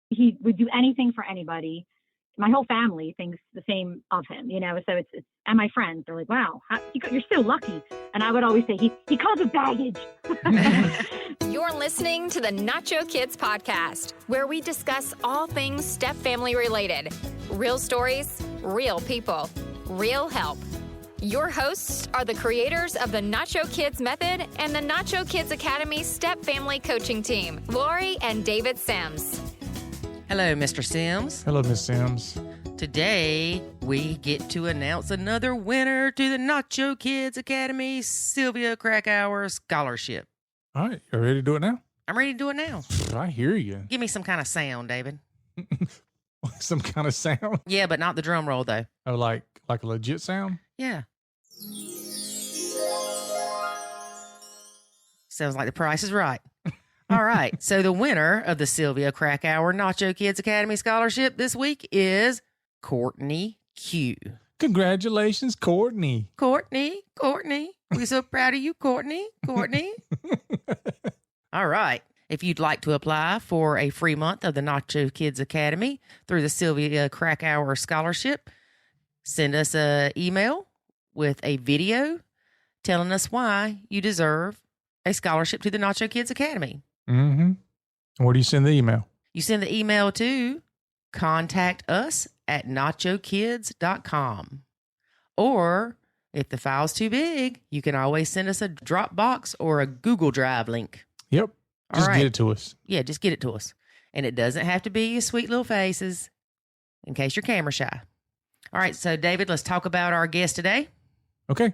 he would do anything for anybody. My whole family thinks the same of him, so it's and my friends, they're like, wow, you're so lucky. And I would always say, he comes with baggage. You're listening to the Nacho Kids Podcast, where we discuss all things step family related. Real stories, real people, real help. Your hosts are the creators of the Nacho Kids Method and the Nacho Kids Academy Step Family Coaching Team, Lori and David Sims. Hello, Mr. Sims. Hello, Miss Sims. Today, we get to announce another winner to the Nacho Kids Academy Sylvia Krakauer Scholarship. All right, you ready to do it now? I'm ready to do it now. I hear you. Give me some kind of sound, David. Some kind of sound? Yeah, but not the drum roll, though. Oh, like a legit sound? Yeah. Sounds like The Price is Right. All right. So the winner of the Sylvia Krakauer Nacho Kids Academy Scholarship this week is Courtney Q. Congratulations, Courtney. Courtney. We're so proud of you, Courtney. All right. If you'd like to apply for a free month of the Nacho Kids Academy through the Sylvia Krakauer Scholarship, send us an email with a video telling us why you deserve a scholarship to the Nacho Kids Academy. Mm-hmm. Where do you send the email? You send the email to contact@nachokids.com. Or if the file's too big, you can always send us a Dropbox or a Google Drive link. Yep. Just get it to us. Yeah, just get it to us. And it doesn't have to be your sweet little faces in case you're camera shy. All right, so David, let's talk about our guest today. Okay.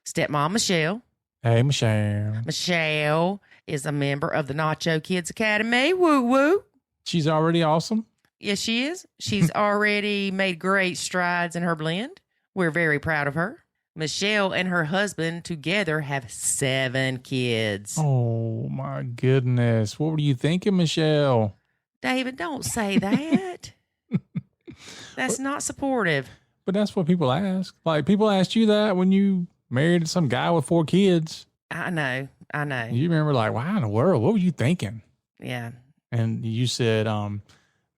Stepmom Michelle. Hey, Michelle. Michelle is a member of the Nacho Kids Academy. Woo woo. She's already awesome. Yes, she is. She's already made great strides in her blend. We're very proud of her. Michelle and her husband together have 7 kids. Oh, my goodness. What were you thinking, Michelle? David, don't say that. That's not supportive. But that's what people ask. Like, people asked you that when you married some guy with 4 kids. I know. You remember, like, wow, in the world, what were you thinking? Yeah. And you said, the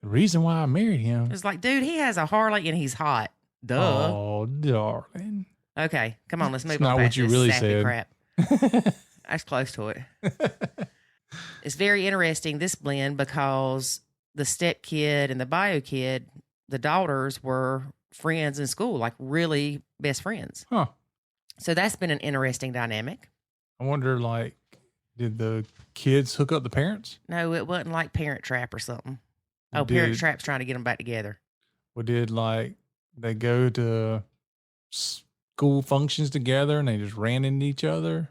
reason why I married him. It's like, dude, he has a Harley and he's hot. Duh. Oh, darling. Okay, come on, let's move That's on not past what you this really sappy said. crap. That's close to it. It's very interesting, this blend, because the step kid and the bio kid, the daughters were friends in school, like really best friends. Huh. So that's been an interesting dynamic. I wonder, like, did the kids hook up the parents? No, it wasn't like Parent Trap or something. Oh, Parent Trap's trying to get them back together. Or did, like, they go to school functions together and they just ran into each other?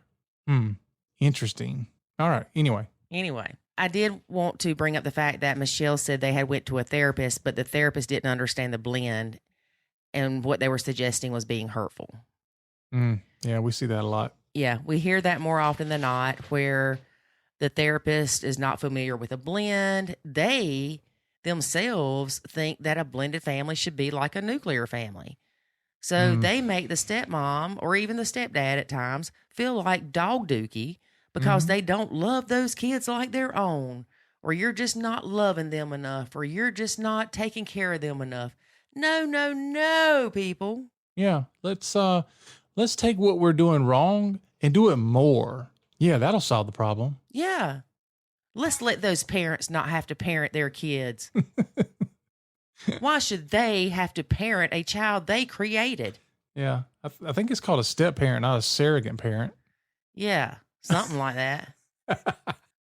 Interesting. All right. Anyway, I did want to bring up the fact that Michelle said they had went to a therapist, but the therapist didn't understand the blend, and what they were suggesting was being hurtful. Yeah, we see that a lot. Yeah, we hear that more often than not, where the therapist is not familiar with a blend. They themselves think that a blended family should be like a nuclear family. So they make the stepmom or even the stepdad at times feel like dog dookie because they don't love those kids like their own, or you're just not loving them enough, or you're just not taking care of them enough. No, people. Yeah, let's take what we're doing wrong and do it more. Yeah, that'll solve the problem. Yeah. Let's let those parents not have to parent their kids. Why should they have to parent a child they created? Yeah, I think it's called a step parent, not a surrogate parent. Yeah, something like that.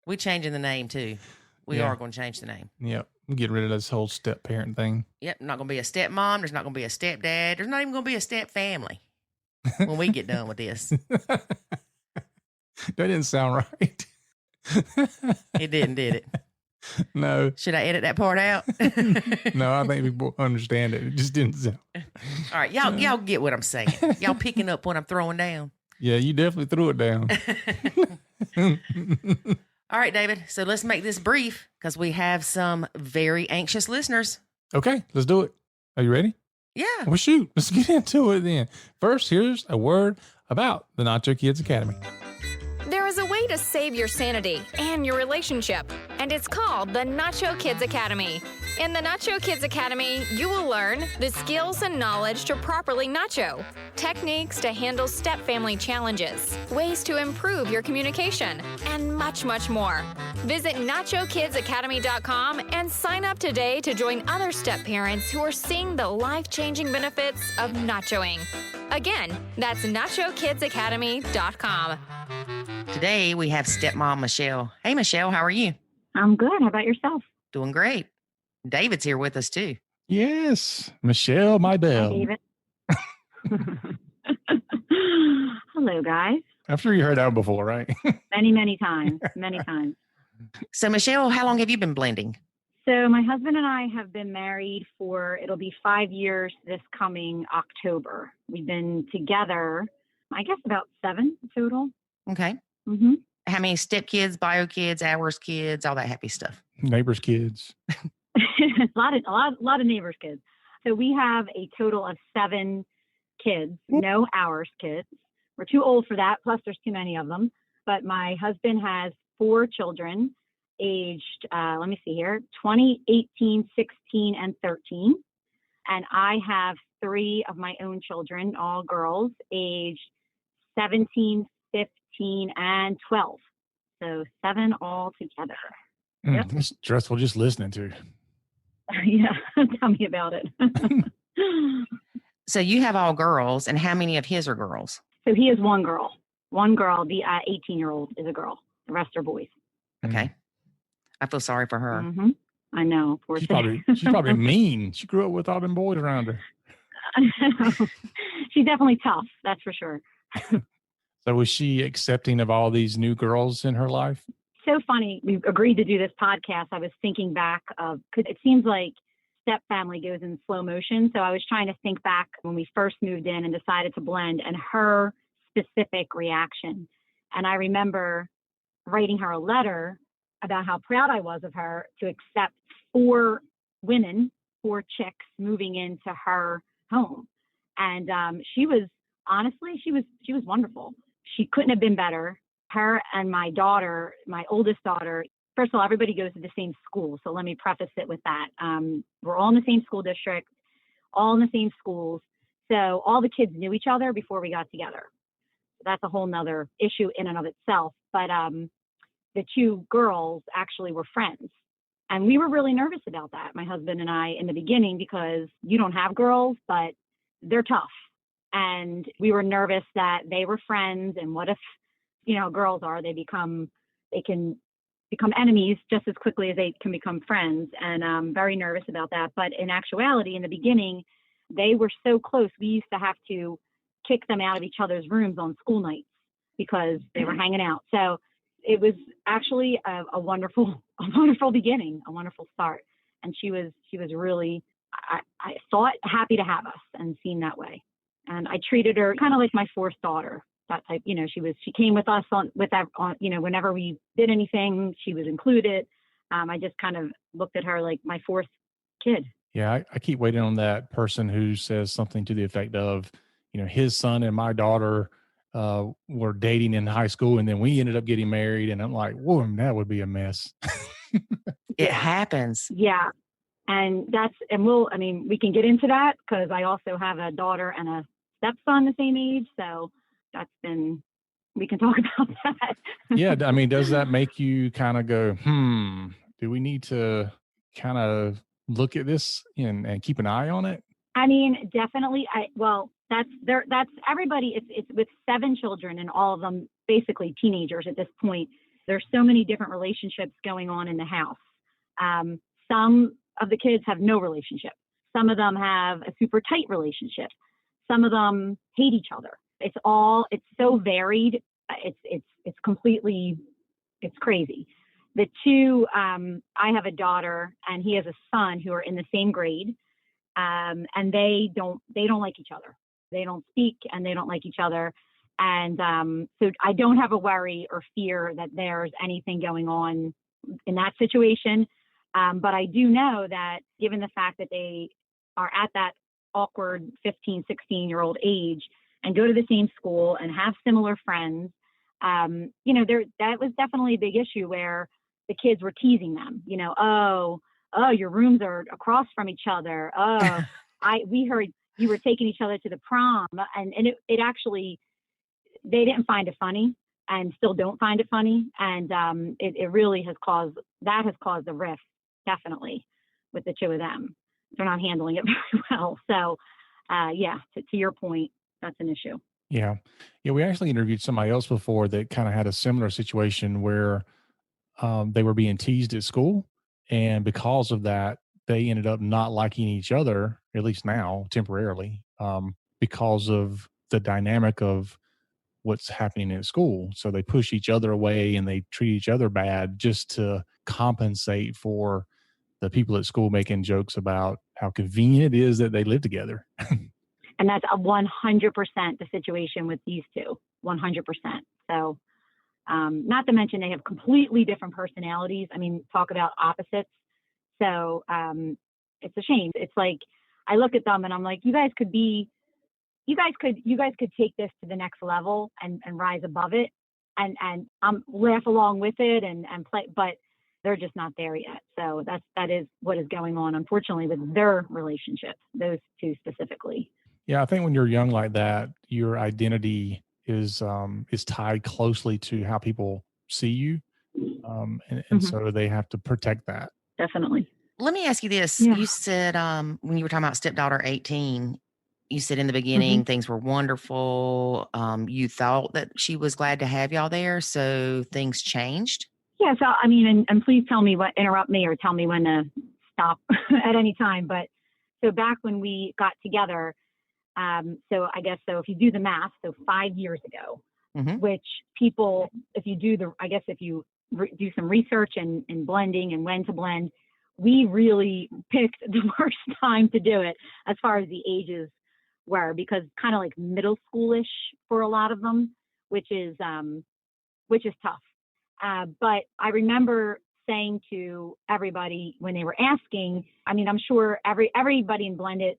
We're changing the name too. We are going to change the name. Yep, I'm getting rid of this whole step parent thing. Yep, not going to be a stepmom. There's not going to be a stepdad. There's not even going to be a step family when we get done with this. That didn't sound right. It didn't, did it? No. Should I edit that part out? No, I think people understand it. It just didn't sound. All right, y'all get what I'm saying. Y'all picking up what I'm throwing down. Yeah, you definitely threw it down. All right, David. So let's make this brief because we have some very anxious listeners. Okay, let's do it. Are you ready? Yeah. Well, shoot. Let's get into it then. First, here's a word about the Nacho Kids Academy. There is a way to save your sanity and your relationship, and it's called the Nacho Kids Academy. In the Nacho Kids Academy, you will learn the skills and knowledge to properly nacho, techniques to handle step-family challenges, ways to improve your communication, and much, much more. Visit NachoKidsAcademy.com and sign up today to join other step parents who are seeing the life-changing benefits of nachoing. Again, that's NachoKidsAcademy.com. Today we have stepmom Michelle. Hey, Michelle, how are you? I'm good. How about yourself? Doing great. David's here with us too. Yes, Michelle, my Hi, bell. David. Hello, guys. I'm sure you heard that one before, right? Many, many times. Many times. So, Michelle, how long have you been blending? So my husband and I have been married it'll be 5 years this coming October. We've been together, I guess, about 7 total. Okay. Mm-hmm. How many step kids, bio kids, hours kids, all that happy stuff? Neighbors' kids. a lot of neighbors' kids. So we have a total of 7 kids, no ours kids. We're too old for that. Plus, there's too many of them. But my husband has 4 children, aged, 20, 18, 16, and 13. And I have 3 of my own children, all girls, aged 17, 15, and 12. So 7 all together. Yep. It's stressful just listening to. Yeah, tell me about it. So you have all girls, and how many of his are girls? So he is one girl. One girl, the 18-year-old is a girl. The rest are boys. Okay. I feel sorry for her. Mm-hmm. I know. Poor She's thing. probably mean. She grew up with all them boys around her. She's definitely tough. That's for sure. So was she accepting of all these new girls in her life? So funny. We agreed to do this podcast. I was thinking back because it seems like step family goes in slow motion. So I was trying to think back when we first moved in and decided to blend and her specific reaction. And I remember writing her a letter about how proud I was of her to accept 4 women, 4 chicks moving into her home. And she was wonderful. She couldn't have been better. Her and my daughter, my oldest daughter, first of all, everybody goes to the same school. So let me preface it with that. We're all in the same school district, all in the same schools. So all the kids knew each other before we got together. That's a whole nother issue in and of itself. But the 2 girls actually were friends. And we were really nervous about that, my husband and I, in the beginning, because you don't have girls, but they're tough. And we were nervous that they were friends. And what if, girls are, they can become enemies just as quickly as they can become friends. And I'm very nervous about that. But in actuality, in the beginning, they were so close. We used to have to kick them out of each other's rooms on school nights because they were hanging out. So it was actually a wonderful beginning, a wonderful start. And she was really, I thought, happy to have us and seen that way. And I treated her kind of like my 4th daughter, that type. She came with us whenever we did anything, she was included. I just kind of looked at her like my 4th kid. Yeah, I keep waiting on that person who says something to the effect of, his son and my daughter were dating in high school and then we ended up getting married. And I'm like, whoa, that would be a mess. It happens. Yeah. And we can get into that because I also have a daughter and a stepson the same age. So we can talk about that. Yeah. I mean, does that make you kind of go, do we need to kind of look at this and keep an eye on it? I mean, definitely. That's everybody. It's with 7 children and all of them basically teenagers at this point. There's so many different relationships going on in the house. Some of the kids have no relationship. Some of them have a super tight relationship. Some of them hate each other. It's so varied. It's completely, it's crazy. The 2, I have a daughter and he has a son who are in the same grade. And they don't like each other. They don't speak and they don't like each other. And so I don't have a worry or fear that there's anything going on in that situation. But I do know that given the fact that they are at that awkward 15, 16-year-old age and go to the same school and have similar friends, that was definitely a big issue where the kids were teasing them, oh, your rooms are across from each other. Oh, we heard you were taking each other to the prom. And it actually, they didn't find it funny and still don't find it funny. And it really has caused a rift, definitely, with the two of them. They're not handling it very well. So, to your point, that's an issue. Yeah. Yeah. We actually interviewed somebody else before that kind of had a similar situation where they were being teased at school. And because of that, they ended up not liking each other, at least now, temporarily, because of the dynamic of what's happening at school. So they push each other away and they treat each other bad just to compensate for the people at school making jokes about how convenient it is that they live together. And that's 100% the situation with these two, 100%. So, not to mention they have completely different personalities. I mean, talk about opposites. So, it's a shame. It's like, I look at them and I'm like, you guys could take this to the next level and rise above it and laugh along with it and play, but they're just not there yet. So that is what is going on, unfortunately, with their relationship, those two specifically. Yeah, I think when you're young like that, your identity is tied closely to how people see you, and so they have to protect that. Definitely. Let me ask you this: Yeah. You said when you were talking about stepdaughter 18, you said in the beginning things were wonderful. You thought that she was glad to have y'all there, so things changed. Yeah. So I mean, and please interrupt me or tell me when to stop at any time. But so back when we got together. So if you do the math, so 5 years ago, which people, if you do do some research and blending and when to blend, we really picked the worst time to do it as far as the ages were, because kind of like middle schoolish for a lot of them, which is tough. But I remember saying to everybody when they were asking, I mean, I'm sure everybody in blended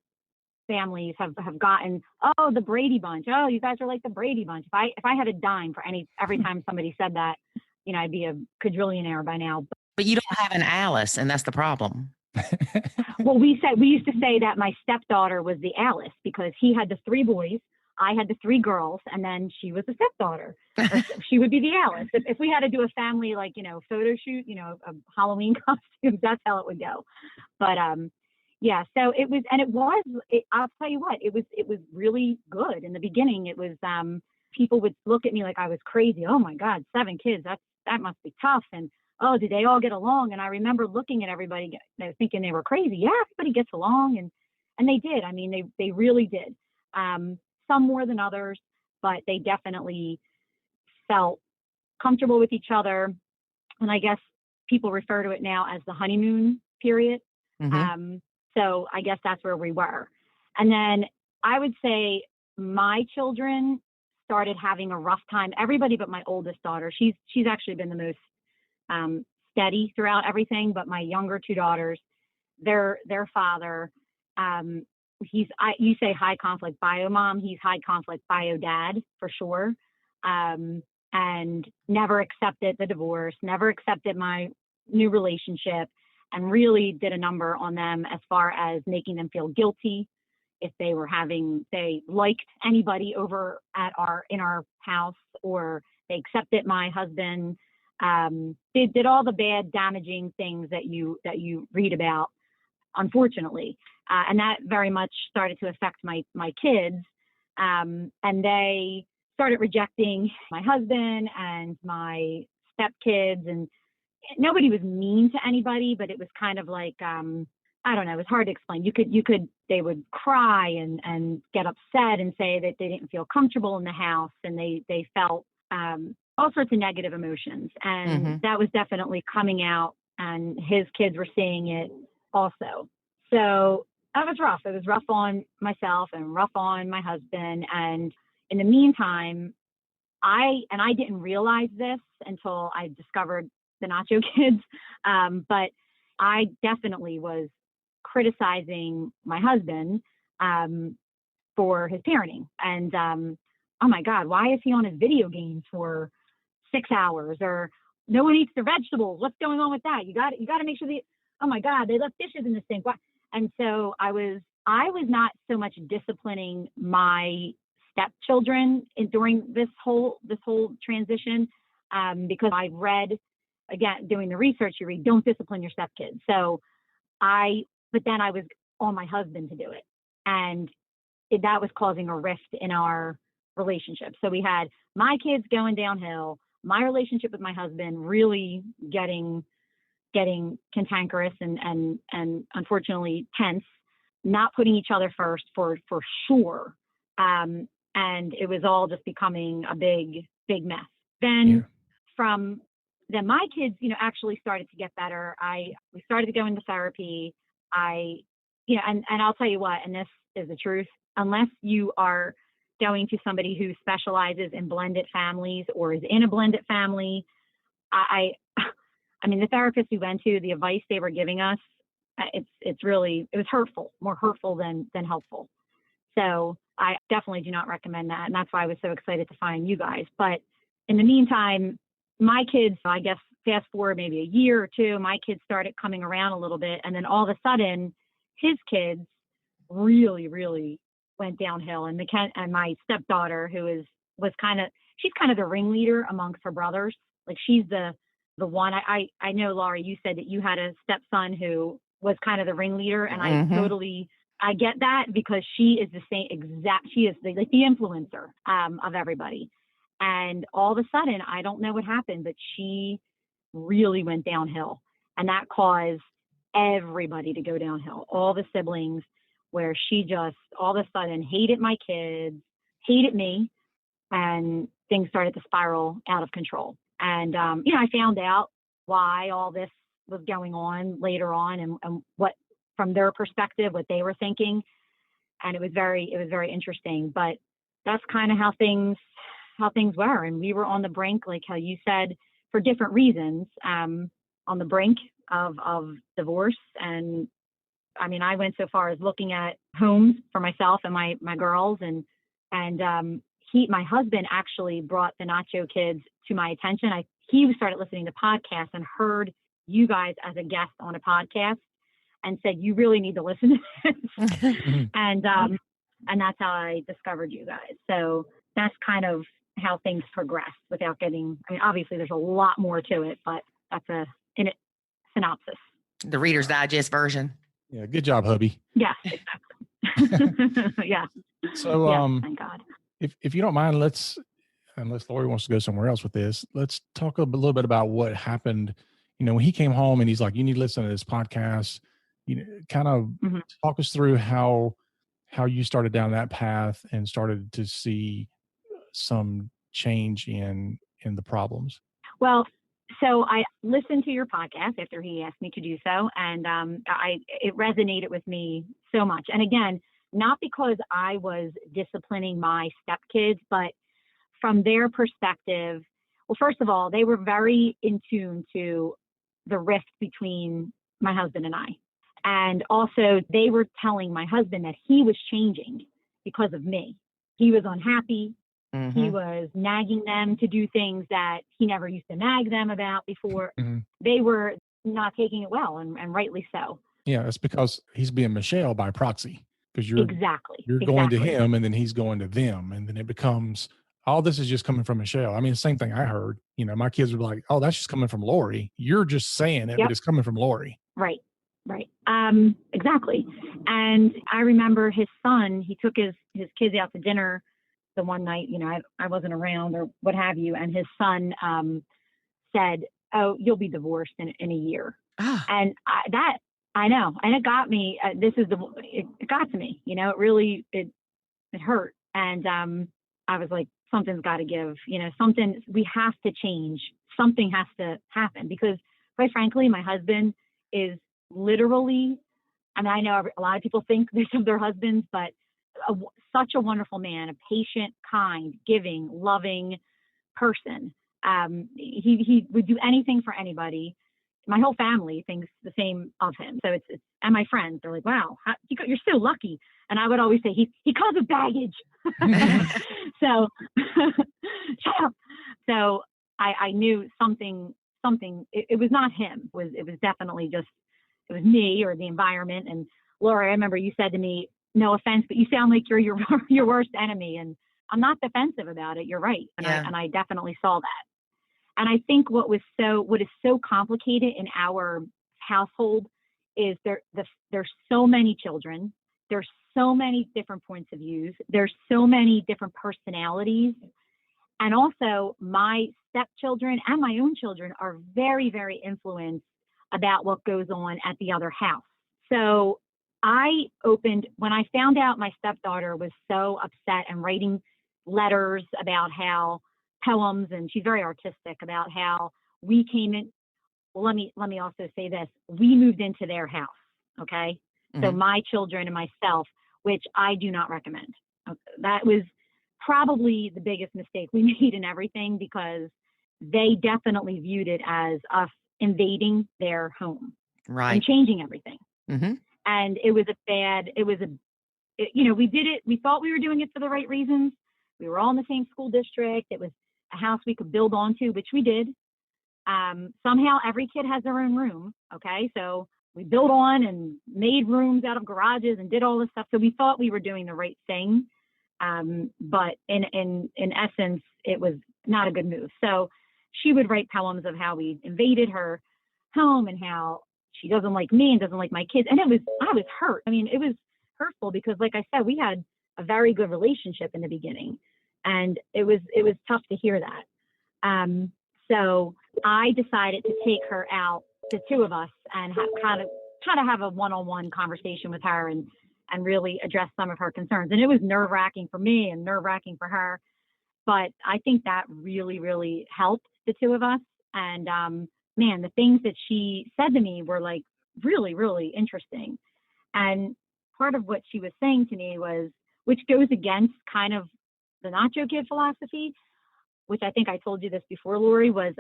families have gotten, oh, the Brady Bunch. Oh, you guys are like the Brady Bunch. If I had a dime for every time somebody said that, I'd be a quadrillionaire by now. But you don't have an Alice, and that's the problem. Well, we used to say that my stepdaughter was the Alice because he had the 3 boys, I had the 3 girls, and then she was the stepdaughter. She would be the Alice. If we had to do a family photo shoot, a Halloween costume, that's how it would go. But yeah, so I'll tell you what, it was really good. In the beginning, it was, people would look at me like I was crazy. Oh my God, 7 kids, that must be tough. And, oh, did they all get along? And I remember looking at everybody, thinking they were crazy. Yeah, everybody gets along. And they did. I mean, they really did. Some more than others, but they definitely felt comfortable with each other. And I guess people refer to it now as the honeymoon period. So I guess that's where we were. And then I would say my children started having a rough time. Everybody but my oldest daughter. She's actually been the most steady throughout everything. But my younger 2 daughters, their father, you say high conflict bio mom. He's high conflict bio dad for sure. And never accepted the divorce, never accepted my new relationship, and really did a number on them as far as making them feel guilty if they liked anybody over in our house, or they accepted my husband. They did all the bad, damaging things that you read about, unfortunately. And that very much started to affect my kids. And they started rejecting my husband and my stepkids, and nobody was mean to anybody, but it was kind of like, I don't know, it was hard to explain. They would cry and get upset and say that they didn't feel comfortable in the house, and they felt all sorts of negative emotions. And that was definitely coming out, and his kids were seeing it also. So that was rough. It was rough on myself and rough on my husband. And in the meantime, I didn't realize this until I discovered the Nacho Kids. But I definitely was criticizing my husband for his parenting. And oh my God, why is he on his video games for 6 hours? Or no one eats their vegetables. What's going on with that? You got to make sure oh my God, they left dishes in the sink. Why? And so I was not so much disciplining my stepchildren during this whole transition, because I read, again, doing the research, you read, don't discipline your stepkids. But then I was on my husband to do it. And that was causing a rift in our relationship. So we had my kids going downhill, my relationship with my husband really getting cantankerous and unfortunately tense, not putting each other first for sure. And it was all just becoming a big mess. Then my kids, actually started to get better. We started to go into therapy. And I'll tell you what, and this is the truth, unless you are going to somebody who specializes in blended families or is in a blended family, I mean, the therapist we went to, the advice they were giving us, it was hurtful, more hurtful than helpful. So I definitely do not recommend that. And that's why I was so excited to find you guys. But in the meantime, my kids, I guess, fast forward maybe a year or two, my kids started coming around a little bit. And then all of a sudden, his kids really, really went downhill. And my stepdaughter, she's kind of the ringleader amongst her brothers. Like, she's the one. I know, Laurie, you said that you had a stepson who was kind of the ringleader, and I get that, because she is the same exact. She is like the influencer of everybody. And all of a sudden, I don't know what happened, but she really went downhill, and that caused everybody to go downhill. All the siblings, where she just all of a sudden hated my kids, hated me, and things started to spiral out of control. And I found out why all this was going on later on, and what, from their perspective, what they were thinking. And it was very interesting. But that's kind of how things were. And we were on the brink, like how you said, for different reasons, on the brink of divorce. And I mean, I went so far as looking at homes for myself and my girls, and my husband actually brought the Nacho Kids to my attention. He started listening to podcasts and heard you guys as a guest on a podcast, and said, you really need to listen to this. And that's how I discovered you guys. So that's kind of how things progressed, without getting, I mean, obviously there's a lot more to it, but that's a synopsis. The Reader's Digest version. Yeah. Good job, hubby. Yeah, exactly. Yeah. So, thank God. If you don't mind, unless Laurie wants to go somewhere else with this, let's talk a little bit about what happened. When he came home and he's like, you need to listen to this podcast, kind of talk us through how you started down that path and started to see some change in the problems. Well, so I listened to your podcast after he asked me to do so. And it resonated with me so much. And again, not because I was disciplining my stepkids, but from their perspective, well, first of all, they were very in tune to the rift between my husband and I. And also, they were telling my husband that he was changing because of me. He was unhappy. He was nagging them to do things that he never used to nag them about before. They were not taking it well, and rightly so. Yeah, that's because he's being Michelle by proxy. Because you're exactly going to him, and then he's going to them, and then it becomes, all this is just coming from Michelle. I mean, the same thing I heard. My kids were like, "Oh, that's just coming from Lori. You're just saying it, but it's coming from Lori." Right. Exactly. And I remember his son. He took his kids out to dinner the one night. I wasn't around or what have you, and his son said, "Oh, you'll be divorced in a year." And I know, and it got me. It got to me. It really it hurt, and I was like, something's got to give. Something, we have to change. Something has to happen, because, quite frankly, my husband is literally. I mean, I know a lot of people think this of their husbands, but such a wonderful man, a patient, kind, giving, loving person. He would do anything for anybody. My whole family thinks the same of him. So it's and my friends, they're like, wow, you're so lucky. And I would always say, he comes with baggage. So shut up. So I knew something, it was not him. It was definitely just, it was me or the environment. And Laura, I remember you said to me, no offense, but you sound like you're your your worst enemy. And I'm not defensive about it. You're right. And I definitely saw that. And I think what is so complicated in our household is there's so many children. There's so many different points of views. There's so many different personalities. And also my stepchildren and my own children are very, very influenced about what goes on at the other house. So when I found out my stepdaughter was so upset and writing letters about how poems, and she's very artistic, about how we came in. Well, let me also say this. We moved into their house. Okay. Mm-hmm. So my children and myself, which I do not recommend. That was probably the biggest mistake we made in everything, because they definitely viewed it as us invading their home, right, and changing everything. Mm-hmm. And we did it. We thought we were doing it for the right reasons. We were all in the same school district. It was a house we could build onto, which we did. Somehow every kid has their own room. Okay. So we built on and made rooms out of garages and did all this stuff. So we thought we were doing the right thing. But in essence, it was not a good move. So she would write poems of how we invaded her home and how she doesn't like me and doesn't like my kids. And I was hurt. I mean, it was hurtful because, like I said, we had a very good relationship in the beginning, and it was tough to hear that. So I decided to take her out, the two of us, and kind of have a one-on-one conversation with her and really address some of her concerns. And it was nerve-wracking for me and nerve-wracking for her. But I think that really, really helped the two of us. And man, the things that she said to me were like really, really interesting. And part of what she was saying to me was, which goes against kind of the Nacho Kid philosophy, which I think I told you this before, Lori, was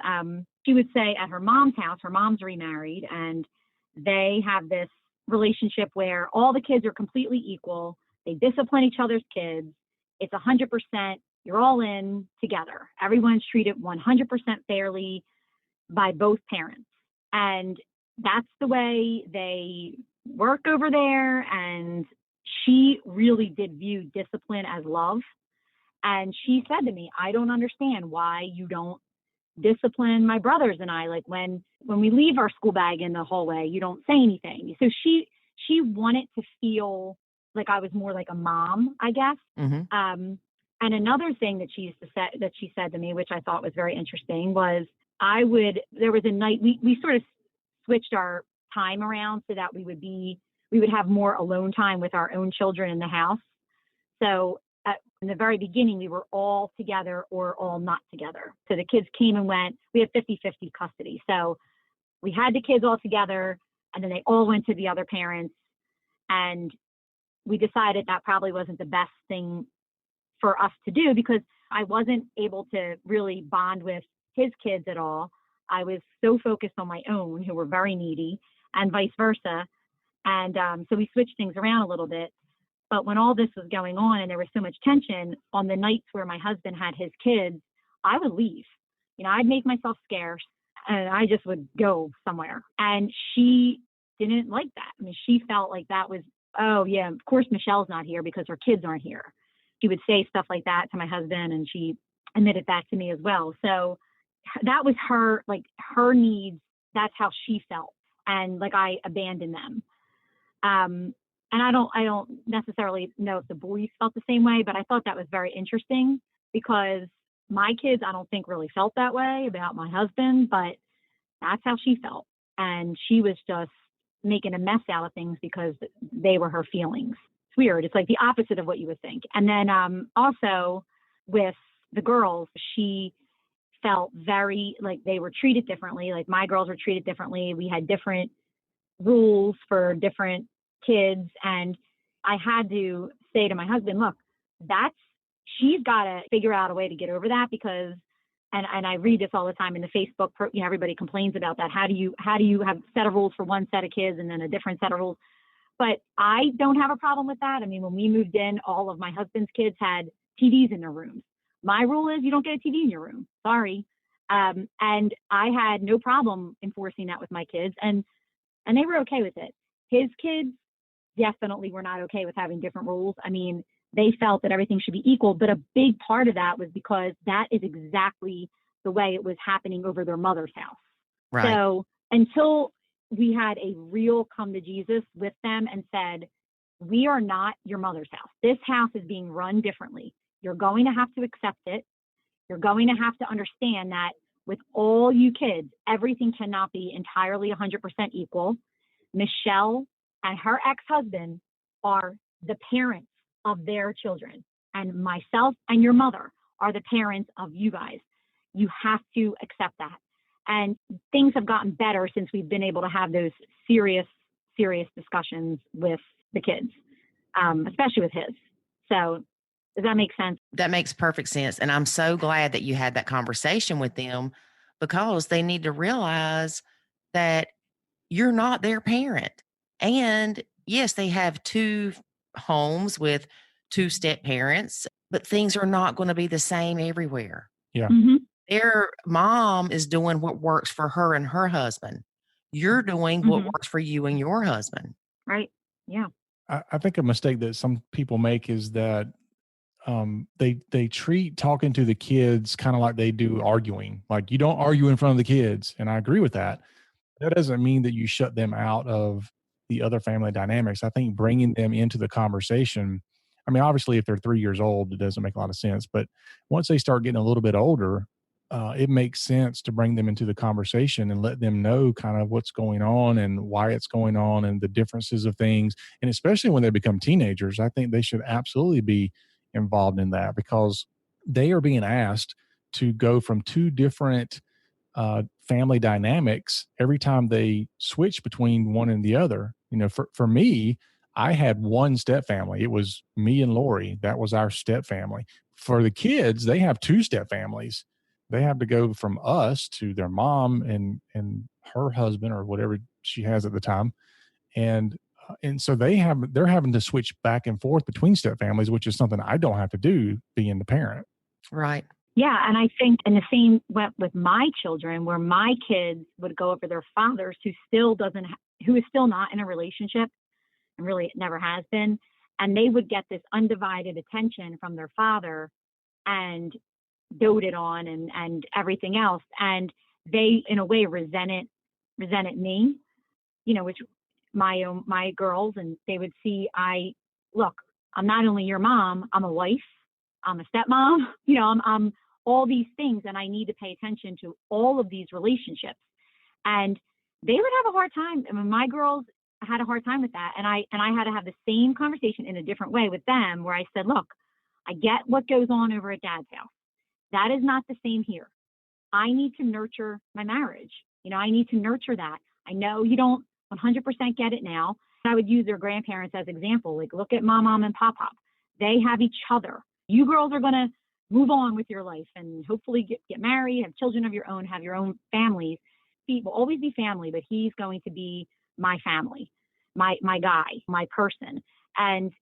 she would say at her mom's house, her mom's remarried, and they have this relationship where all the kids are completely equal. They discipline each other's kids. It's 100%. You're all in together. Everyone's treated 100% fairly by both parents. And that's the way they work over there. And she really did view discipline as love. And she said to me, I don't understand why you don't discipline my brothers and I. Like when we leave our school bag in the hallway, you don't say anything. So she wanted to feel like I was more like a mom, I guess. Mm-hmm. And another thing that she said to me, which I thought was very interesting, was there was a night we sort of switched our time around so that we would have more alone time with our own children in the house. So in the very beginning, we were all together or all not together. So the kids came and went. We had 50-50 custody. So we had the kids all together, and then they all went to the other parents. And we decided that probably wasn't the best thing for us to do, because I wasn't able to really bond with his kids at all. I was so focused on my own, who were very needy, and vice versa. And so we switched things around a little bit. But when all this was going on and there was so much tension, on the nights where my husband had his kids, I would leave. I'd make myself scarce and I just would go somewhere. And she didn't like that. I mean, she felt like that was, oh yeah, of course Michelle's not here because her kids aren't here. She would say stuff like that to my husband, and she admitted that to me as well. So that was her needs. That's how she felt. And like I abandoned them. And I don't necessarily know if the boys felt the same way, but I thought that was very interesting, because my kids, I don't think really felt that way about my husband, but that's how she felt. And she was just making a mess out of things because they were her feelings. It's weird. It's like the opposite of what you would think. And then also with the girls, she felt very like they were treated differently. Like my girls were treated differently. We had different rules for different kids. And I had to say to my husband, look, she's got to figure out a way to get over that, because, and I read this all the time in the Facebook, everybody complains about that. How do you have a set of rules for one set of kids and then a different set of rules? But I don't have a problem with that. I mean, when we moved in, all of my husband's kids had TVs in their rooms. My rule is you don't get a TV in your room. Sorry. And I had no problem enforcing that with my kids. And and they were okay with it. His kids definitely were not okay with having different rules. I mean, they felt that everything should be equal, but a big part of that was because that is exactly the way it was happening over their mother's house. Right. So until we had a real come to Jesus with them and said, we are not your mother's house. This house is being run differently. You're going to have to accept it. You're going to have to understand that with all you kids, everything cannot be entirely 100% equal. Michelle and her ex-husband are the parents of their children, and myself and your mother are the parents of you guys. You have to accept that. And things have gotten better since we've been able to have those serious discussions with the kids, especially with his. So does that make sense? That makes perfect sense. And I'm so glad that you had that conversation with them, because they need to realize that you're not their parent. And yes, they have two homes with two step parents, but things are not going to be the same everywhere. Yeah. Mm-hmm. Their mom is doing what works for her and her husband. You're doing what works for you and your husband. Right. Yeah. I think a mistake that some people make is that they treat talking to the kids kind of like they do arguing. Like, you don't argue in front of the kids. And I agree with that. That doesn't mean that you shut them out of the other family dynamics. I think bringing them into the conversation, I mean, obviously if they're 3 years old, it doesn't make a lot of sense, but once they start getting a little bit older, it makes sense to bring them into the conversation and let them know kind of what's going on and why it's going on and the differences of things. And especially when they become teenagers, I think they should absolutely be involved in that, because they are being asked to go from two different family dynamics every time they switch between one and the other. You know, for me, I had one step family. It was me and Lori. That was our step family. For the kids, they have two step families. They have to go from us to their mom and her husband or whatever she has at the time. And so they're having to switch back and forth between step families, which is something I don't have to do being the parent. Right. Yeah. And I think, and the same went with my children, where my kids would go over their fathers who is still not in a relationship, and really never has been. And they would get this undivided attention from their father and doted on and everything else. And they, in a way, resented me, you know, which my girls, and they would see, look, I'm not only your mom, I'm a wife, I'm a stepmom, you know, I'm all these things, and I need to pay attention to all of these relationships. And they would have a hard time. I mean, my girls had a hard time with that. And I had to have the same conversation in a different way with them, where I said, look, I get what goes on over at Dad's house. That is not the same here. I need to nurture my marriage. You know, I need to nurture that. I know you don't 100% get it now. I would use their grandparents as example. Like, look at Mom and Pop. They have each other. You girls are going to move on with your life and hopefully get married, have children of your own, have your own families. He will always be family, but he's going to be my family, my guy, my person. And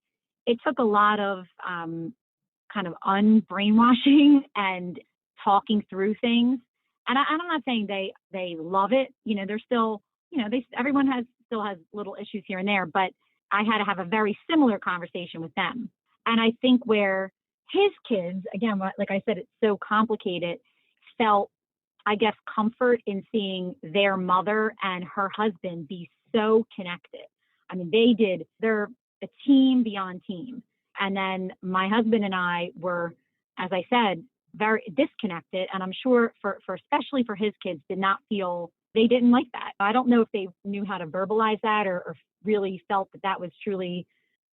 it took a lot of kind of unbrainwashing and talking through things. And I'm not saying they love it. You know, they're still, you know, everyone still has little issues here and there, but I had to have a very similar conversation with them. And I think where his kids, again, like I said, it's so complicated, felt, I guess, comfort in seeing their mother and her husband be so connected. I mean, they're a team beyond team. And then my husband and I were, as I said, very disconnected. And I'm sure for especially for his kids, they didn't like that. I don't know if they knew how to verbalize that or really felt that was truly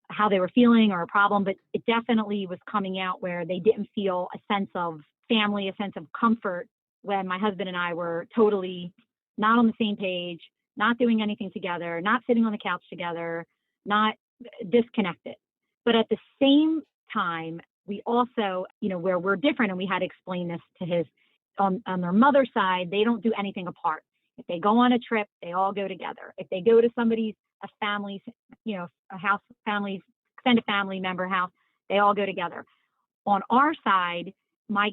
how they were feeling or a problem, but it definitely was coming out where they didn't feel a sense of family, a sense of comfort when my husband and I were totally not on the same page, not doing anything together, not sitting on the couch together, not disconnected. But at the same time, we also, you know, where we're different, and we had to explain this to his, on their mother's side, they don't do anything apart. If they go on a trip, they all go together. If they go to a family's, you know, a house, family's, extended family member house, they all go together. On our side, my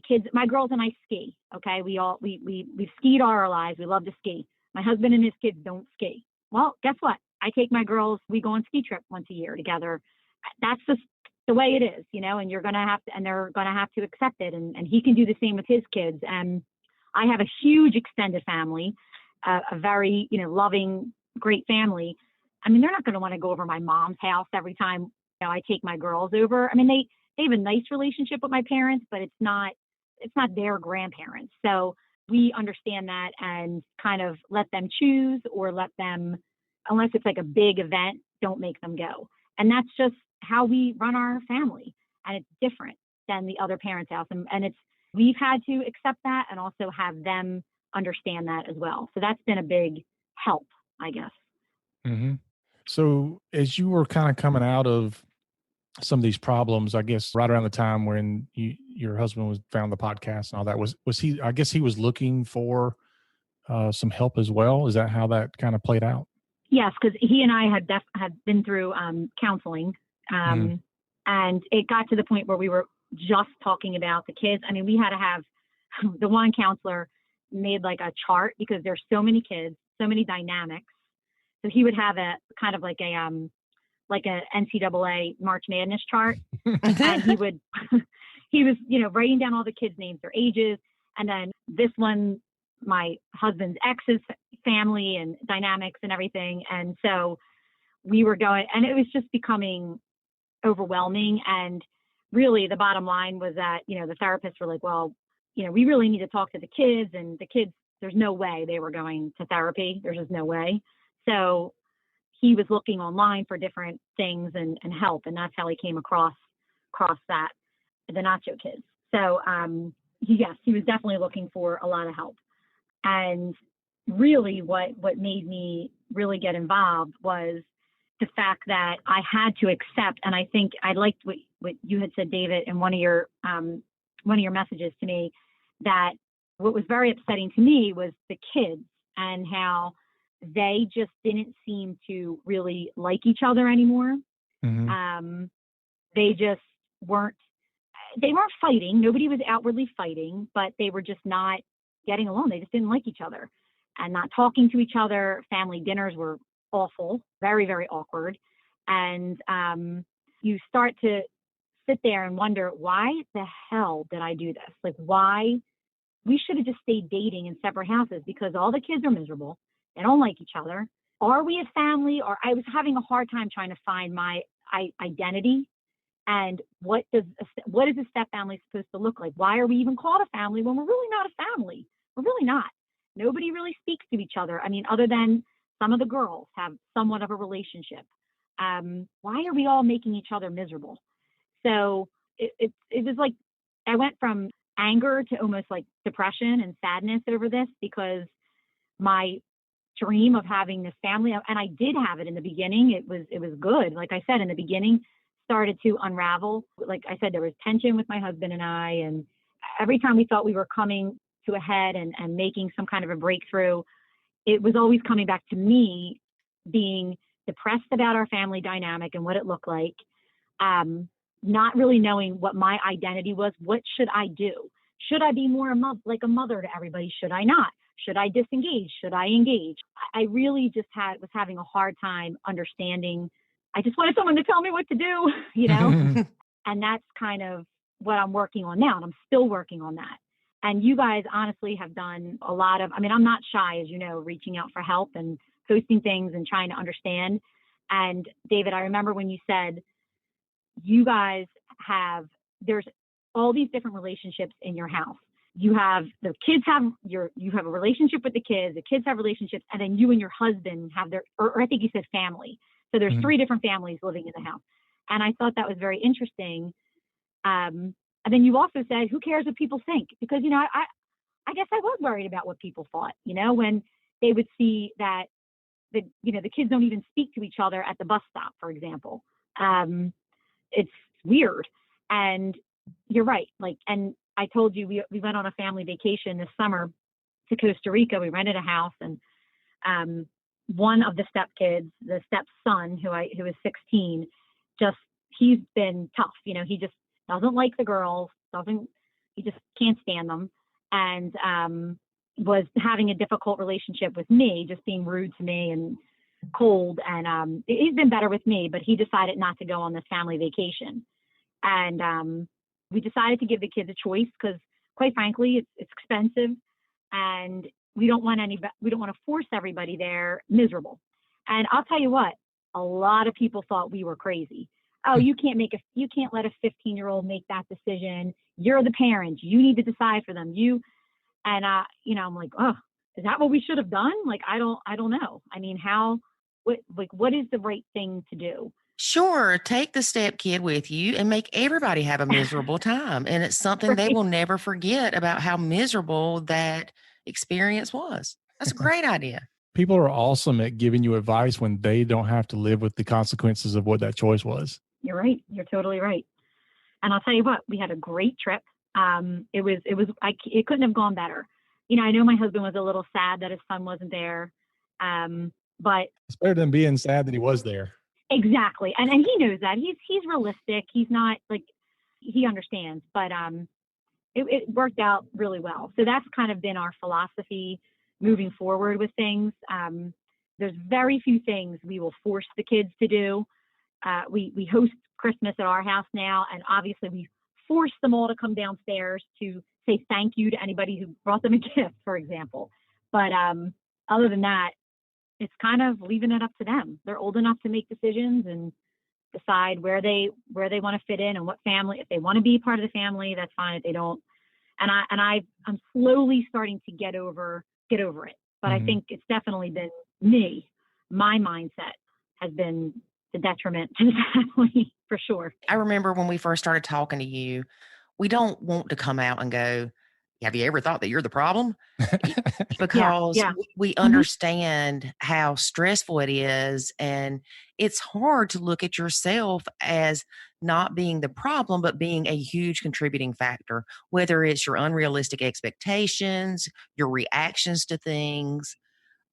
girls and I ski. Okay. We've skied all our lives. We love to ski. My husband and his kids don't ski. well, guess what? I take my girls, we go on ski trip once a year together. That's just the way it is, and you're going to have to, and they're going to have to accept it. And he can do the same with his kids. And I have a huge extended family, a very, loving, great family. I mean, they're not going to want to go over my mom's house every time, I take my girls over. I mean, they have a nice relationship with my parents, but it's not their grandparents. So we understand that and kind of let them choose, or let them, unless it's like a big event, don't make them go. And that's just how we run our family. And it's different than the other parents' house. And we've had to accept that and also have them understand that as well. So that's been a big help, I guess. Mm-hmm. So as you were kind of coming out of some of these problems, I guess right around the time when your husband found the podcast and all that, was he, I guess he was looking for some help as well. Is that how that kind of played out? Yes, because he and I had been through counseling, and it got to the point where we were just talking about the kids. I mean, we had to have the one counselor made like a chart because there's so many kids, so many dynamics. So he would have a kind of like a NCAA March Madness chart, and he was writing down all the kids' names, their ages, and then this one, my husband's ex's family and dynamics and everything. And so we were going, and it was just becoming overwhelming. And really the bottom line was that, the therapists were like, well, we really need to talk to the kids, and the kids, there's no way they were going to therapy. There's just no way. So he was looking online for different things and help. And that's how he came across that, the Nacho Kids. So, yes, he was definitely looking for a lot of help. And really what made me really get involved was the fact that I had to accept, and I think I liked what you had said, David, in one of your messages to me, that what was very upsetting to me was the kids and how they just didn't seem to really like each other anymore. Mm-hmm. They just weren't fighting. Nobody was outwardly fighting, but they were just not getting along. They just didn't like each other and not talking to each other. Family dinners were awful, very, very awkward. And you start to sit there and wonder, why the hell did I do this? Like, why? We should have just stayed dating in separate houses, because all the kids are miserable. They don't like each other. Are we a family? Or I was having a hard time trying to find my identity. And what is a step family supposed to look like? Why are we even called a family when we're really not a family? We're really not. Nobody really speaks to each other. I mean, other than some of the girls have somewhat of a relationship. Why are we all making each other miserable? So it was like, I went from anger to almost like depression and sadness over this, because my dream of having this family, and I did have it in the beginning. It was good. Like I said, in the beginning, started to unravel. Like I said, there was tension with my husband and I, and every time we thought we were coming to a head and making some kind of a breakthrough, it was always coming back to me being depressed about our family dynamic and what it looked like, not really knowing what my identity was. What should I do? Should I be more like a mother to everybody? Should I not? Should I disengage? Should I engage? I really just was having a hard time understanding. I just wanted someone to tell me what to do, and that's kind of what I'm working on now. And I'm still working on that. And you guys honestly have done a lot of, I'm not shy, as you know, reaching out for help and posting things and trying to understand. And David, I remember when you said you guys there's all these different relationships in your house. You have the kids you have a relationship with the kids have relationships, and then you and your husband have or I think you said family. So there's 3 different families living in the house. And I thought that was very interesting. And then you also said, who cares what people think? Because, I guess I was worried about what people thought, when they would see that the kids don't even speak to each other at the bus stop, for example. It's weird. And you're right. And I told you, we went on a family vacation this summer to Costa Rica. We rented a house, and one of the stepkids, the stepson, who is 16, he's been tough. He just doesn't like the girls, he just can't stand them. And was having a difficult relationship with me, just being rude to me and cold. And he's been better with me, but he decided not to go on this family vacation. And we decided to give the kids a choice because, quite frankly, it's expensive, and we don't want to force everybody there miserable. And I'll tell you what, a lot of people thought we were crazy. Oh, you can't let a 15-year-old make that decision. You're the parents. You need to decide for them. I'm like, oh, is that what we should have done? Like, I don't know. I mean, what is the right thing to do? Sure, take the step kid with you and make everybody have a miserable time. And it's something they will never forget about how miserable that experience was. That's a great idea. People are awesome at giving you advice when they don't have to live with the consequences of what that choice was. You're right. You're totally right. And I'll tell you what, we had a great trip. It couldn't have gone better. I know my husband was a little sad that his son wasn't there. But it's better than being sad that he was there. Exactly. And he knows that. He's realistic. He's not like, he understands, but it worked out really well. So that's kind of been our philosophy moving forward with things. There's very few things we will force the kids to do. We host Christmas at our house now, and obviously we force them all to come downstairs to say thank you to anybody who brought them a gift, for example. But other than that, it's kind of leaving it up to them. They're old enough to make decisions and decide where they want to fit in and what family. If they want to be part of the family, that's fine. If they don't, and I'm slowly starting to get over it. But I think it's definitely been me. My mindset has been the detriment to the family for sure. I remember when we first started talking to you, we don't want to come out and go, have you ever thought that you're the problem? Because we understand how stressful it is. And it's hard to look at yourself as not being the problem, but being a huge contributing factor, whether it's your unrealistic expectations, your reactions to things,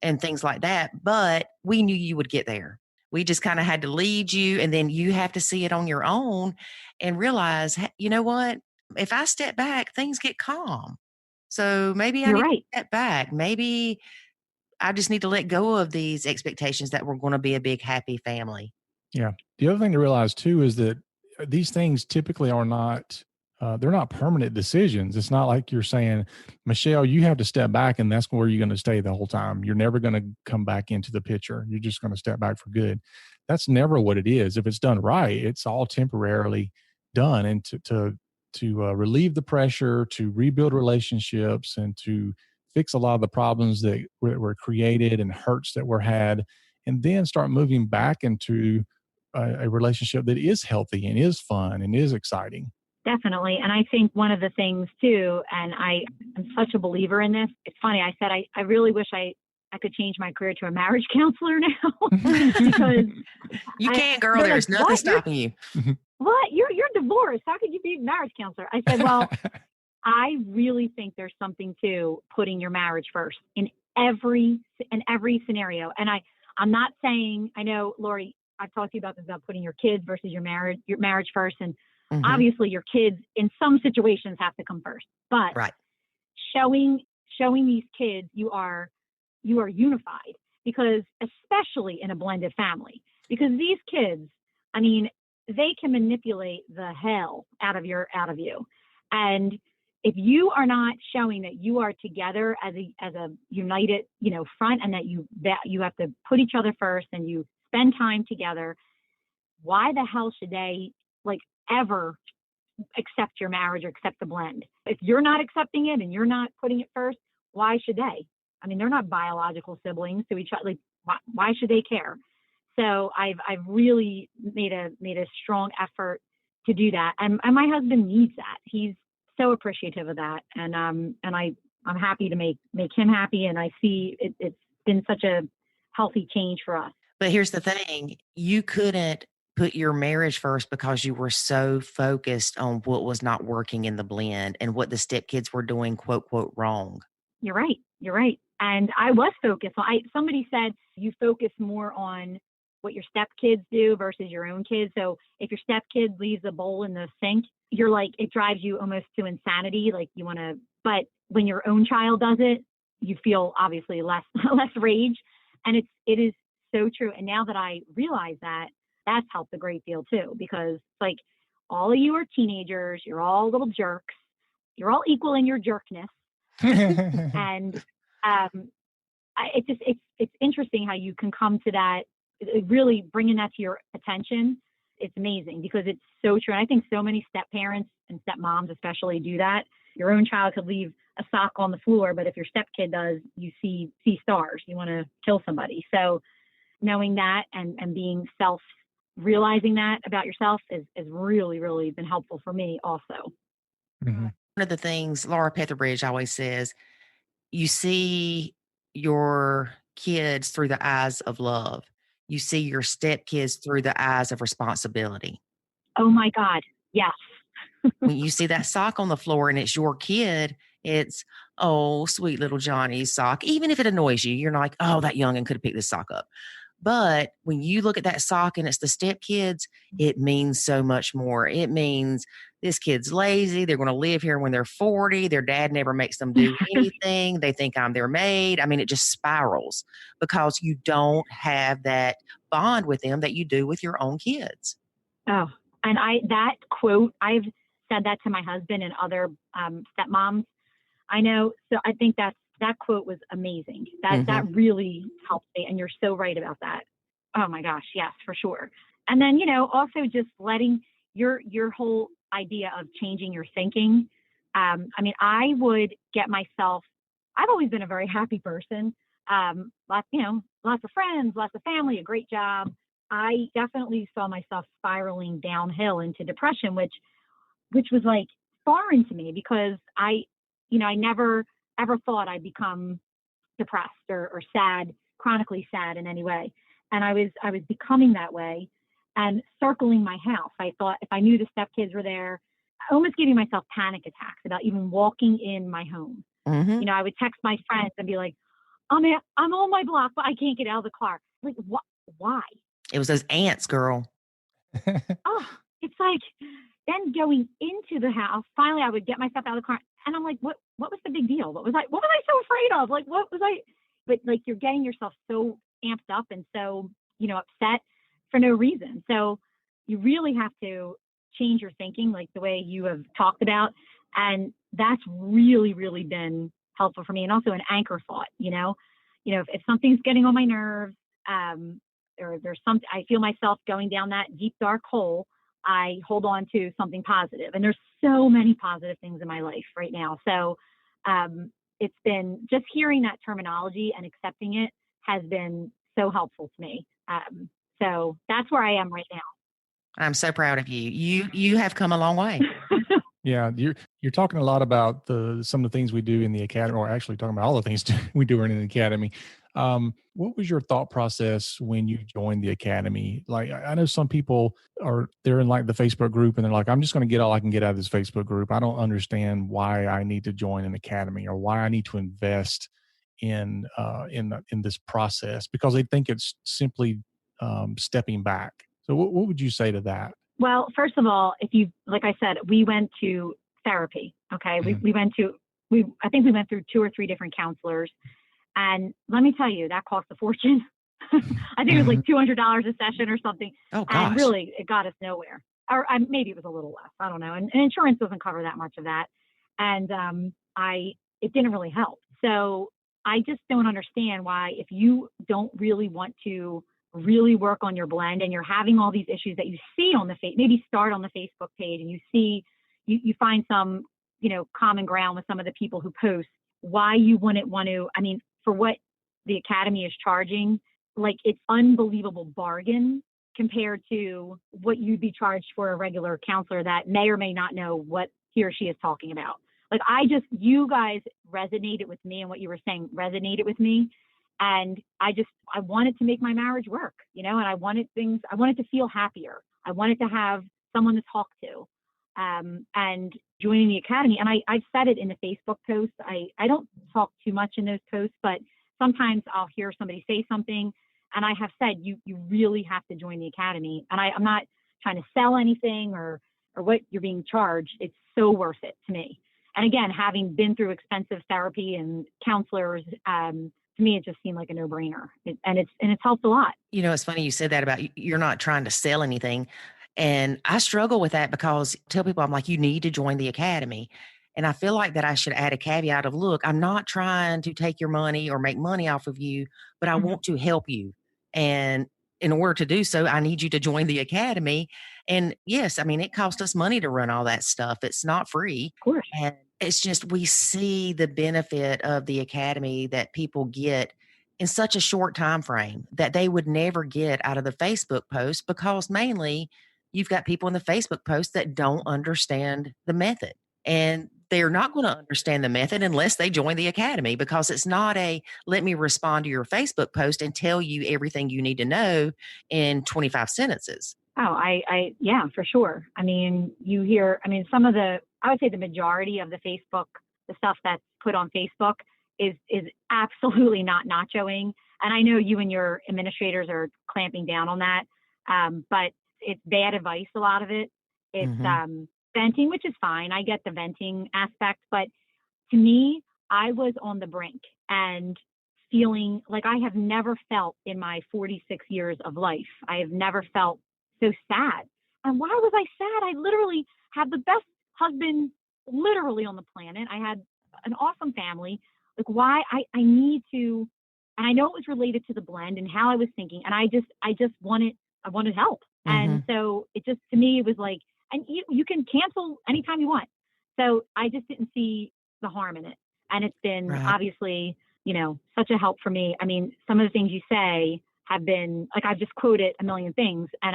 and things like that. But we knew you would get there. We just kind of had to lead you, and then you have to see it on your own and realize, you know what? If I step back, things get calm. So maybe I need to step back. Maybe I just need to let go of these expectations that we're going to be a big, happy family. Yeah. The other thing to realize too is that these things typically are not, they're not permanent decisions. It's not like you're saying, Michelle, you have to step back and that's where you're going to stay the whole time. You're never going to come back into the picture. You're just going to step back for good. That's never what it is. If it's done right, it's all temporarily done. And to relieve the pressure, to rebuild relationships, and to fix a lot of the problems that were created and hurts that were had, and then start moving back into a relationship that is healthy and is fun and is exciting. Definitely. And I think one of the things too, and I'm such a believer in this, it's funny, I said I really wish I could change my career to a marriage counselor now. Because you can't, girl. There's nothing stopping you. What? You're divorced. How could you be a marriage counselor? I said, well, I really think there's something to putting your marriage first in every scenario. And I'm not saying, I know, Lori, I've talked to you about this, about putting your kids versus your marriage first. And obviously your kids in some situations have to come first, but showing these kids you are unified, because especially in a blended family, because these kids, I mean, they can manipulate the hell out of you. And if you are not showing that you are together as a united, front, and that you have to put each other first and you spend time together, why the hell should they ever accept your marriage or accept the blend? If you're not accepting it and you're not putting it first, why should they? I mean, they're not biological siblings to each other. Why should they care? So I've really made a strong effort to do that, and my husband needs that. He's so appreciative of that, and I'm happy to make him happy, and I see it's been such a healthy change for us. But here's the thing: you couldn't put your marriage first because you were so focused on what was not working in the blend and what the stepkids were doing, quote, quote, wrong. You're right. And I was focused. Somebody said you focus more on what your stepkids do versus your own kids. So if your stepkid leaves a bowl in the sink, you're like, it drives you almost to insanity. Like you want to, but when your own child does it, you feel obviously less rage. And it is so true. And now that I realize that, that's helped a great deal too, because it's like all of you are teenagers. You're all little jerks. You're all equal in your jerkness. And it's interesting how you can come to that, really bringing that to your attention. It's amazing because it's so true. And I think so many step parents and stepmoms especially do that. Your own child could leave a sock on the floor, but if your step kid does, you see stars. You want to kill somebody. So knowing that and being realizing that about yourself is really, really been helpful for me also. Mm-hmm. One of the things Laura Petherbridge always says, you see your kids through the eyes of love. You see your stepkids through the eyes of responsibility. Oh my God. Yes. When you see that sock on the floor and it's your kid, it's, oh, sweet little Johnny's sock. Even if it annoys you, you're like, oh, that youngin' could have picked this sock up. But when you look at that sock and it's the stepkids, it means so much more. It means this kid's lazy. They're going to live here when they're 40. Their dad never makes them do anything. They think I'm their maid. I mean, it just spirals because you don't have that bond with them that you do with your own kids. Oh, and that quote, I've said that to my husband and other stepmoms I know. So I think that quote was amazing. That really helped me. And you're so right about that. Oh my gosh. Yes, for sure. And then, also just letting your whole idea of changing your thinking. I mean, I would get myself, I've always been a very happy person. Lots of friends, lots of family, a great job. I definitely saw myself spiraling downhill into depression, which was like foreign to me because I never ever thought I'd become depressed or sad, chronically sad in any way. And I was becoming that way and circling my house. I thought if I knew the stepkids were there, almost giving myself panic attacks about even walking in my home. Mm-hmm. I would text my friends and be like, I'm on my block, but I can't get out of the car. Like, what? Why? It was those ants, girl. Oh, it's like then going into the house, finally I would get myself out of the car and I'm like, what was the big deal? What was I so afraid of? Like, what was I, but like, you're getting yourself so amped up and so, upset for no reason. So you really have to change your thinking, like the way you have talked about. And that's really, really been helpful for me. And also an anchor thought, if something's getting on my nerves, or there's something, I feel myself going down that deep, dark hole, I hold on to something positive. And there's so many positive things in my life right now. So it's been just hearing that terminology and accepting it has been so helpful to me. So that's where I am right now. I'm so proud of you. You have come a long way. Yeah, you're talking a lot about some of the things we do in the academy, or actually talking about all the things we do in the academy. What was your thought process when you joined the academy? Like, I know some people they're in like the Facebook group and they're like, I'm just going to get all I can get out of this Facebook group. I don't understand why I need to join an academy or why I need to invest in this process, because they think it's simply stepping back. So what would you say to that? Well, first of all, like I said, we went to therapy. Okay. Mm-hmm. I think we went through 2 or 3 different counselors. And let me tell you, that cost a fortune. I think it was like $200 a session or something. Oh, gosh. And really, it got us nowhere. Or maybe it was a little less. I don't know. And insurance doesn't cover that much of that. And it didn't really help. So I just don't understand why, if you don't really want to really work on your blend and you're having all these issues that you see on maybe start on the Facebook page and you find some, common ground with some of the people who post, why you wouldn't want to, I mean, for what the academy is charging, like it's unbelievable bargain compared to what you'd be charged for a regular counselor that may or may not know what he or she is talking about. Like you guys resonated with me, and what you were saying resonated with me. And I wanted to make my marriage work, and I wanted to feel happier. I wanted to have someone to talk to, and joining the academy. And I've said it in the Facebook posts. I don't talk too much in those posts, but sometimes I'll hear somebody say something, and I have said, you really have to join the academy. And I'm not trying to sell anything or what you're being charged. It's so worth it to me. And again, having been through expensive therapy and counselors, to me, it just seemed like a no-brainer. And it's helped a lot. You know, it's funny you said that about you're not trying to sell anything. And I struggle with that because I tell people, I'm like, you need to join the academy. And I feel like that I should add a caveat of, look, I'm not trying to take your money or make money off of you, but I want to help you. And in order to do so, I need you to join the academy. And yes, I mean, it costs us money to run all that stuff. It's not free. Of course. And it's just, we see the benefit of the academy that people get in such a short time frame that they would never get out of the Facebook post, because mainly you've got people in the Facebook post that don't understand the method. And they're not going to understand the method unless they join the academy, because it's not a let me respond to your Facebook post and tell you everything you need to know in 25 sentences. Oh, yeah, for sure. I mean, I would say the majority of the stuff that's put on Facebook is absolutely not nachoing. And I know you and your administrators are clamping down on that. But it's bad advice, a lot of it. It's venting, which is fine. I get the venting aspect. But to me, I was on the brink and feeling like I have never felt in my 46 years of life. I have never felt so sad. And why was I sad? I literally had the best husband literally on the planet. I had an awesome family. Like, why I need to, and I know it was related to the blend and how I was thinking. And I wanted help. And so it just, to me, it was like, and you can cancel anytime you want. So I just didn't see the harm in it. And it's been obviously, such a help for me. I mean, some of the things you say have been like, I've just quoted a million things, and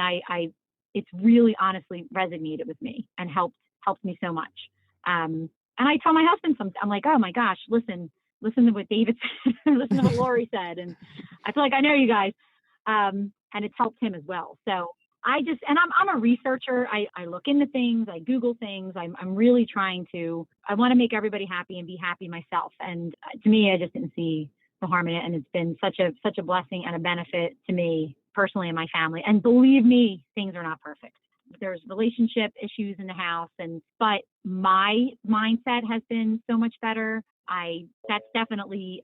it's really honestly resonated with me and helped me so much. And I tell my husband I'm like, oh my gosh, listen to what David said, listen to what Lori said. And I feel like I know you guys. And it's helped him as well. So I'm a researcher. I look into things, I Google things. I'm really I want to make everybody happy and be happy myself. And to me, I just didn't see the harm in it. And it's been such a blessing and a benefit to me personally and my family. And believe me, things are not perfect. There's relationship issues in the house, but my mindset has been so much better. That's definitely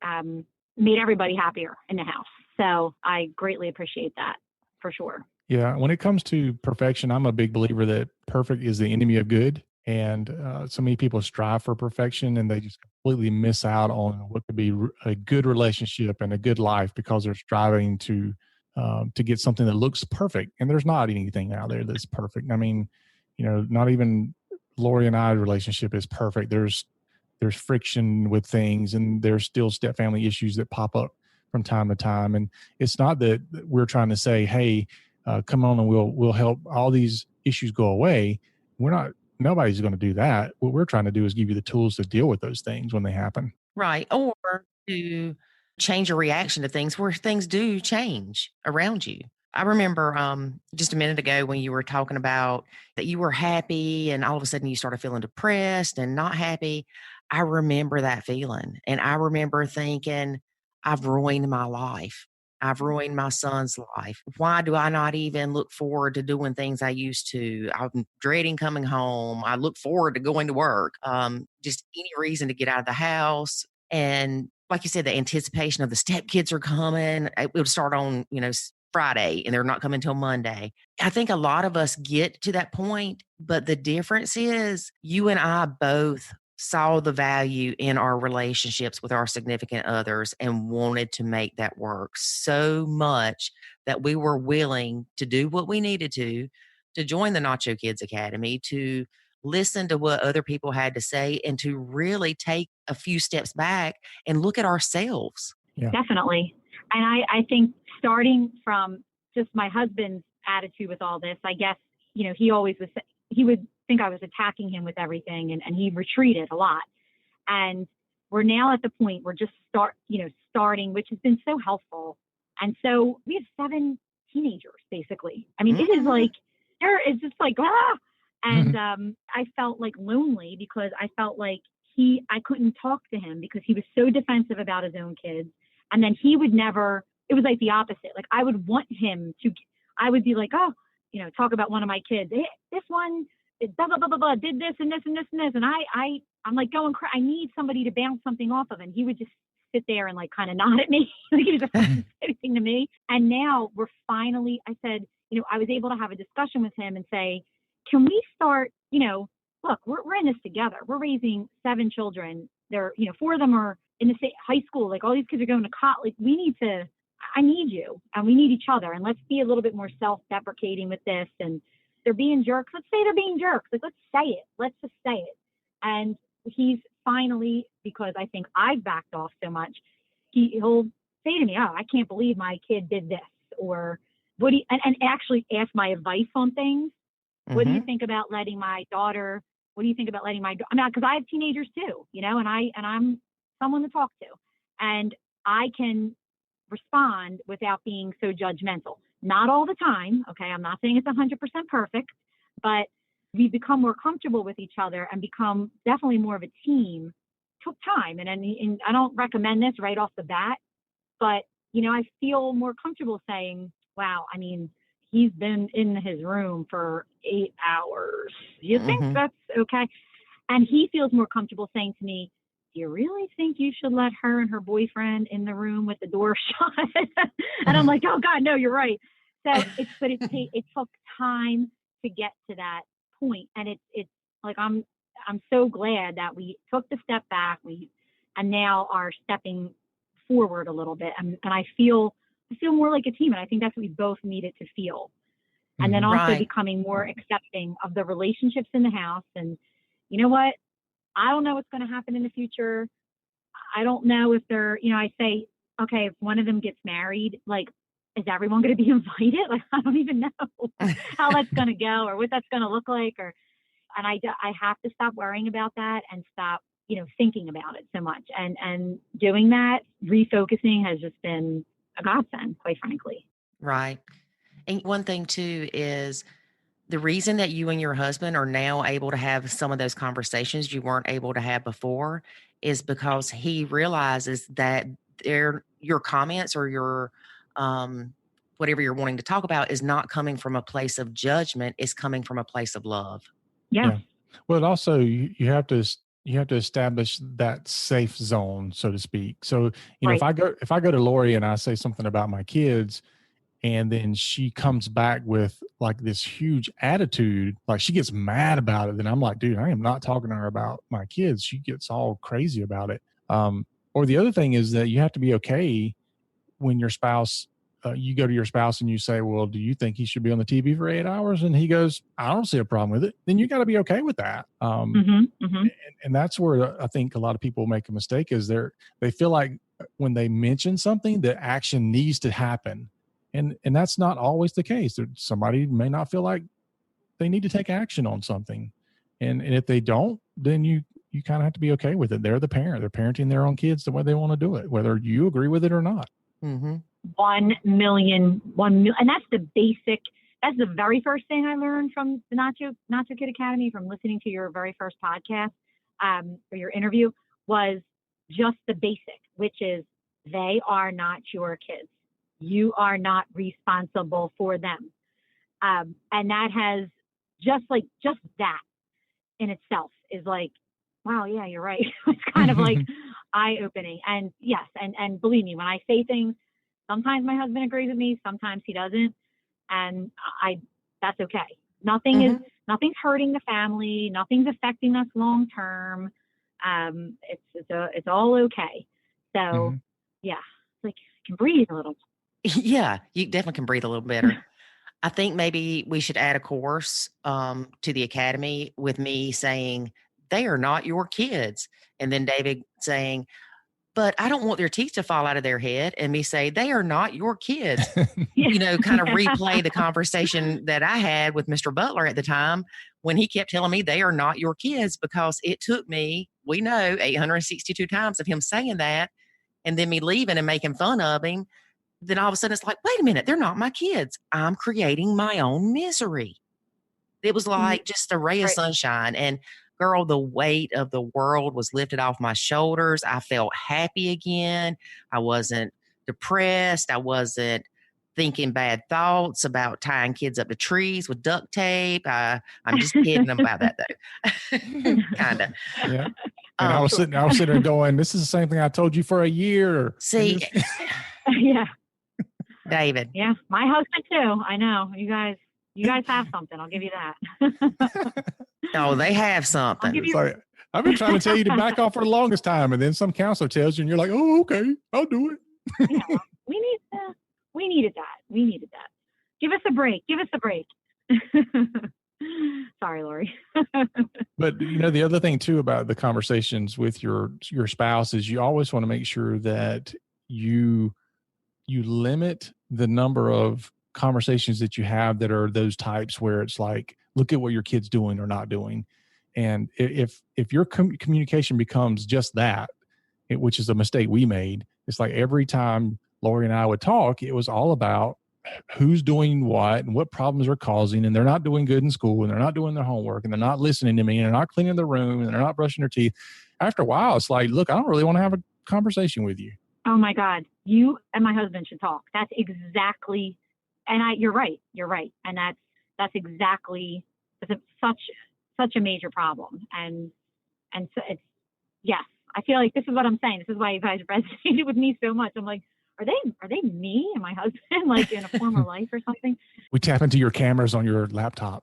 made everybody happier in the house. So I greatly appreciate that, for sure. Yeah. When it comes to perfection, I'm a big believer that perfect is the enemy of good. And so many people strive for perfection, and they just completely miss out on what could be a good relationship and a good life because they're striving to get something that looks perfect. And there's not anything out there that's perfect. I mean, not even Lori and I's relationship is perfect. There's friction with things, and there's still step family issues that pop up from time to time. And it's not that we're trying to say, hey, come on and we'll help all these issues go away. Nobody's going to do that. What we're trying to do is give you the tools to deal with those things when they happen. Right. Or to change your reaction to things where things do change around you. I remember just a minute ago when you were talking about that you were happy and all of a sudden you started feeling depressed and not happy. I remember that feeling. And I remember thinking, I've ruined my life. I've ruined my son's life. Why do I not even look forward to doing things I used to? I'm dreading coming home. I look forward to going to work. Just any reason to get out of the house. And like you said, the anticipation of the stepkids are coming. It would start on, Friday, and they're not coming till Monday. I think a lot of us get to that point, but the difference is you and I both saw the value in our relationships with our significant others and wanted to make that work so much that we were willing to do what we needed to join the Nacho Kids Academy, to listen to what other people had to say, and to really take a few steps back and look at ourselves. Yeah. Definitely. And I think starting from just my husband's attitude with all this, I guess, he would think I was attacking him with everything, and he retreated a lot. And we're now at the point we're just starting, which has been so helpful. And so we have 7 teenagers, basically. I mean, it is like, it's just like, And I felt like lonely because I felt like I couldn't talk to him because he was so defensive about his own kids. And then he would never, it was like the opposite. Like I would want him to, I would be like, talk about one of my kids. Hey, this one, blah, blah, blah, blah, blah, did this and this and this and this. And I'm like going, I need somebody to bounce something off of. And he would just sit there and like kind of nod at me. Like he was just saying anything to me. And now we're finally, I said, you know, I was able to have a discussion with him and say, can we start, you know, look, we're in this together. We're raising 7 children. They're, you know, 4 of them are in the same high school. Like all these kids are going to college. Like I need you and we need each other. And let's be a little bit more self-deprecating with this. And they're being jerks. Let's say they're being jerks. Like, let's say it. Let's just say it. And he's finally, because I think I've backed off so much, he'll say to me, oh, I can't believe my kid did this. Or what do you, and actually ask my advice on things. Mm-hmm. What do you think about letting my daughter, I mean, because I have teenagers too, you know, and I'm someone to talk to. And I can respond without being so judgmental. Not all the time. Okay. I'm not saying it's 100% perfect, but we become more comfortable with each other and become definitely more of a team. Took time. And I don't recommend this right off the bat, but, you know, I feel more comfortable saying, wow, I mean, he's been in his room for 8 hours. You think that's okay? And he feels more comfortable saying to me, do you really think you should let her and her boyfriend in the room with the door shut? And I'm like, oh God, no, you're right. So it took time to get to that point. And it's like, I'm so glad that we took the step back. And now are stepping forward a little bit. And I feel more like a team. And I think that's what we both needed to feel. And then also becoming more accepting of the relationships in the house. And you know what? I don't know what's going to happen in the future. I don't know if they're, you know, I say, okay, if one of them gets married, like, is everyone going to be invited? Like, I don't even know how that's going to go or what that's going to look like. And I have to stop worrying about that and stop, you know, thinking about it so much. And doing that, refocusing has just been a godsend, quite frankly. Right. And one thing too is the reason that you and your husband are now able to have some of those conversations you weren't able to have before is because he realizes that your comments or your whatever you're wanting to talk about is not coming from a place of judgment. It's coming from a place of love. Yeah. Well, also you have to establish that safe zone, so to speak. So, you know, if I go to Lori and I say something about my kids, and then she comes back with like this huge attitude, like she gets mad about it, then I'm like, dude, I am not talking to her about my kids. She gets all crazy about it. Or the other thing is that you have to be okay when your spouse, you go to your spouse and you say, well, do you think he should be on the TV for 8 hours? And he goes, I don't see a problem with it. Then you got to be okay with that. And that's where I think a lot of people make a mistake is they feel like when they mention something, the action needs to happen. And that's not always the case. Somebody may not feel like they need to take action on something. And if they don't, then you kind of have to be okay with it. They're the parent. They're parenting their own kids the way they want to do it, whether you agree with it or not. 1 million. And that's that's the very first thing I learned from the Nacho Kid Academy, from listening to your very first podcast or your interview, was just the basic, which is they are not your kids. You are not responsible for them. And that has just that in itself is like, wow, yeah, you're right. It's kind of like eye-opening. And yes, and believe me, when I say things, sometimes my husband agrees with me, sometimes he doesn't. And that's okay. Nothing's hurting the family. Nothing's affecting us long-term. It's all okay. So yeah, it's like you can breathe a little. Yeah, you definitely can breathe a little better. I think maybe we should add a course to the academy with me saying, they are not your kids. And then David saying, but I don't want their teeth to fall out of their head. And me say, they are not your kids. You know, kind of replay the conversation that I had with Mr. Butler at the time when he kept telling me they are not your kids, because it took me, 862 times of him saying that and then me leaving and making fun of him. Then all of a sudden it's like, wait a minute, they're not my kids. I'm creating my own misery. It was like just a ray of sunshine. And girl, the weight of the world was lifted off my shoulders. I felt happy again. I wasn't depressed. I wasn't thinking bad thoughts about tying kids up to trees with duct tape. I'm just kidding about that though. Kind of. Yeah. And I was sure. sitting there going, this is the same thing I told you for a year. See, Yeah. David. Yeah. My husband too. I know. You guys have something. I'll give you that. Oh, they have something. It's like, I've been trying to tell you to back off for the longest time. And then some counselor tells you and you're like, oh, okay, I'll do it. Yeah, we needed that. Give us a break. Sorry, Lori. But the other thing too about the conversations with your spouse is you always want to make sure that you limit the number of conversations that you have that are those types where it's like, look at what your kid's doing or not doing. And if your communication becomes just that, which is a mistake we made, it's like every time Lori and I would talk, it was all about who's doing what and what problems are causing, and they're not doing good in school, and they're not doing their homework, and they're not listening to me, and they're not cleaning the room, and they're not brushing their teeth. After a while, it's like, look, I don't really want to have a conversation with you. Oh my God, you and my husband should talk. That's exactly, and you're right, and that's exactly such a major problem, and so it's, yes, I feel like this is what I'm saying. This is why you guys resonated with me so much. I'm like, are they me and my husband, like in a former life or something? We tap into your cameras on your laptop.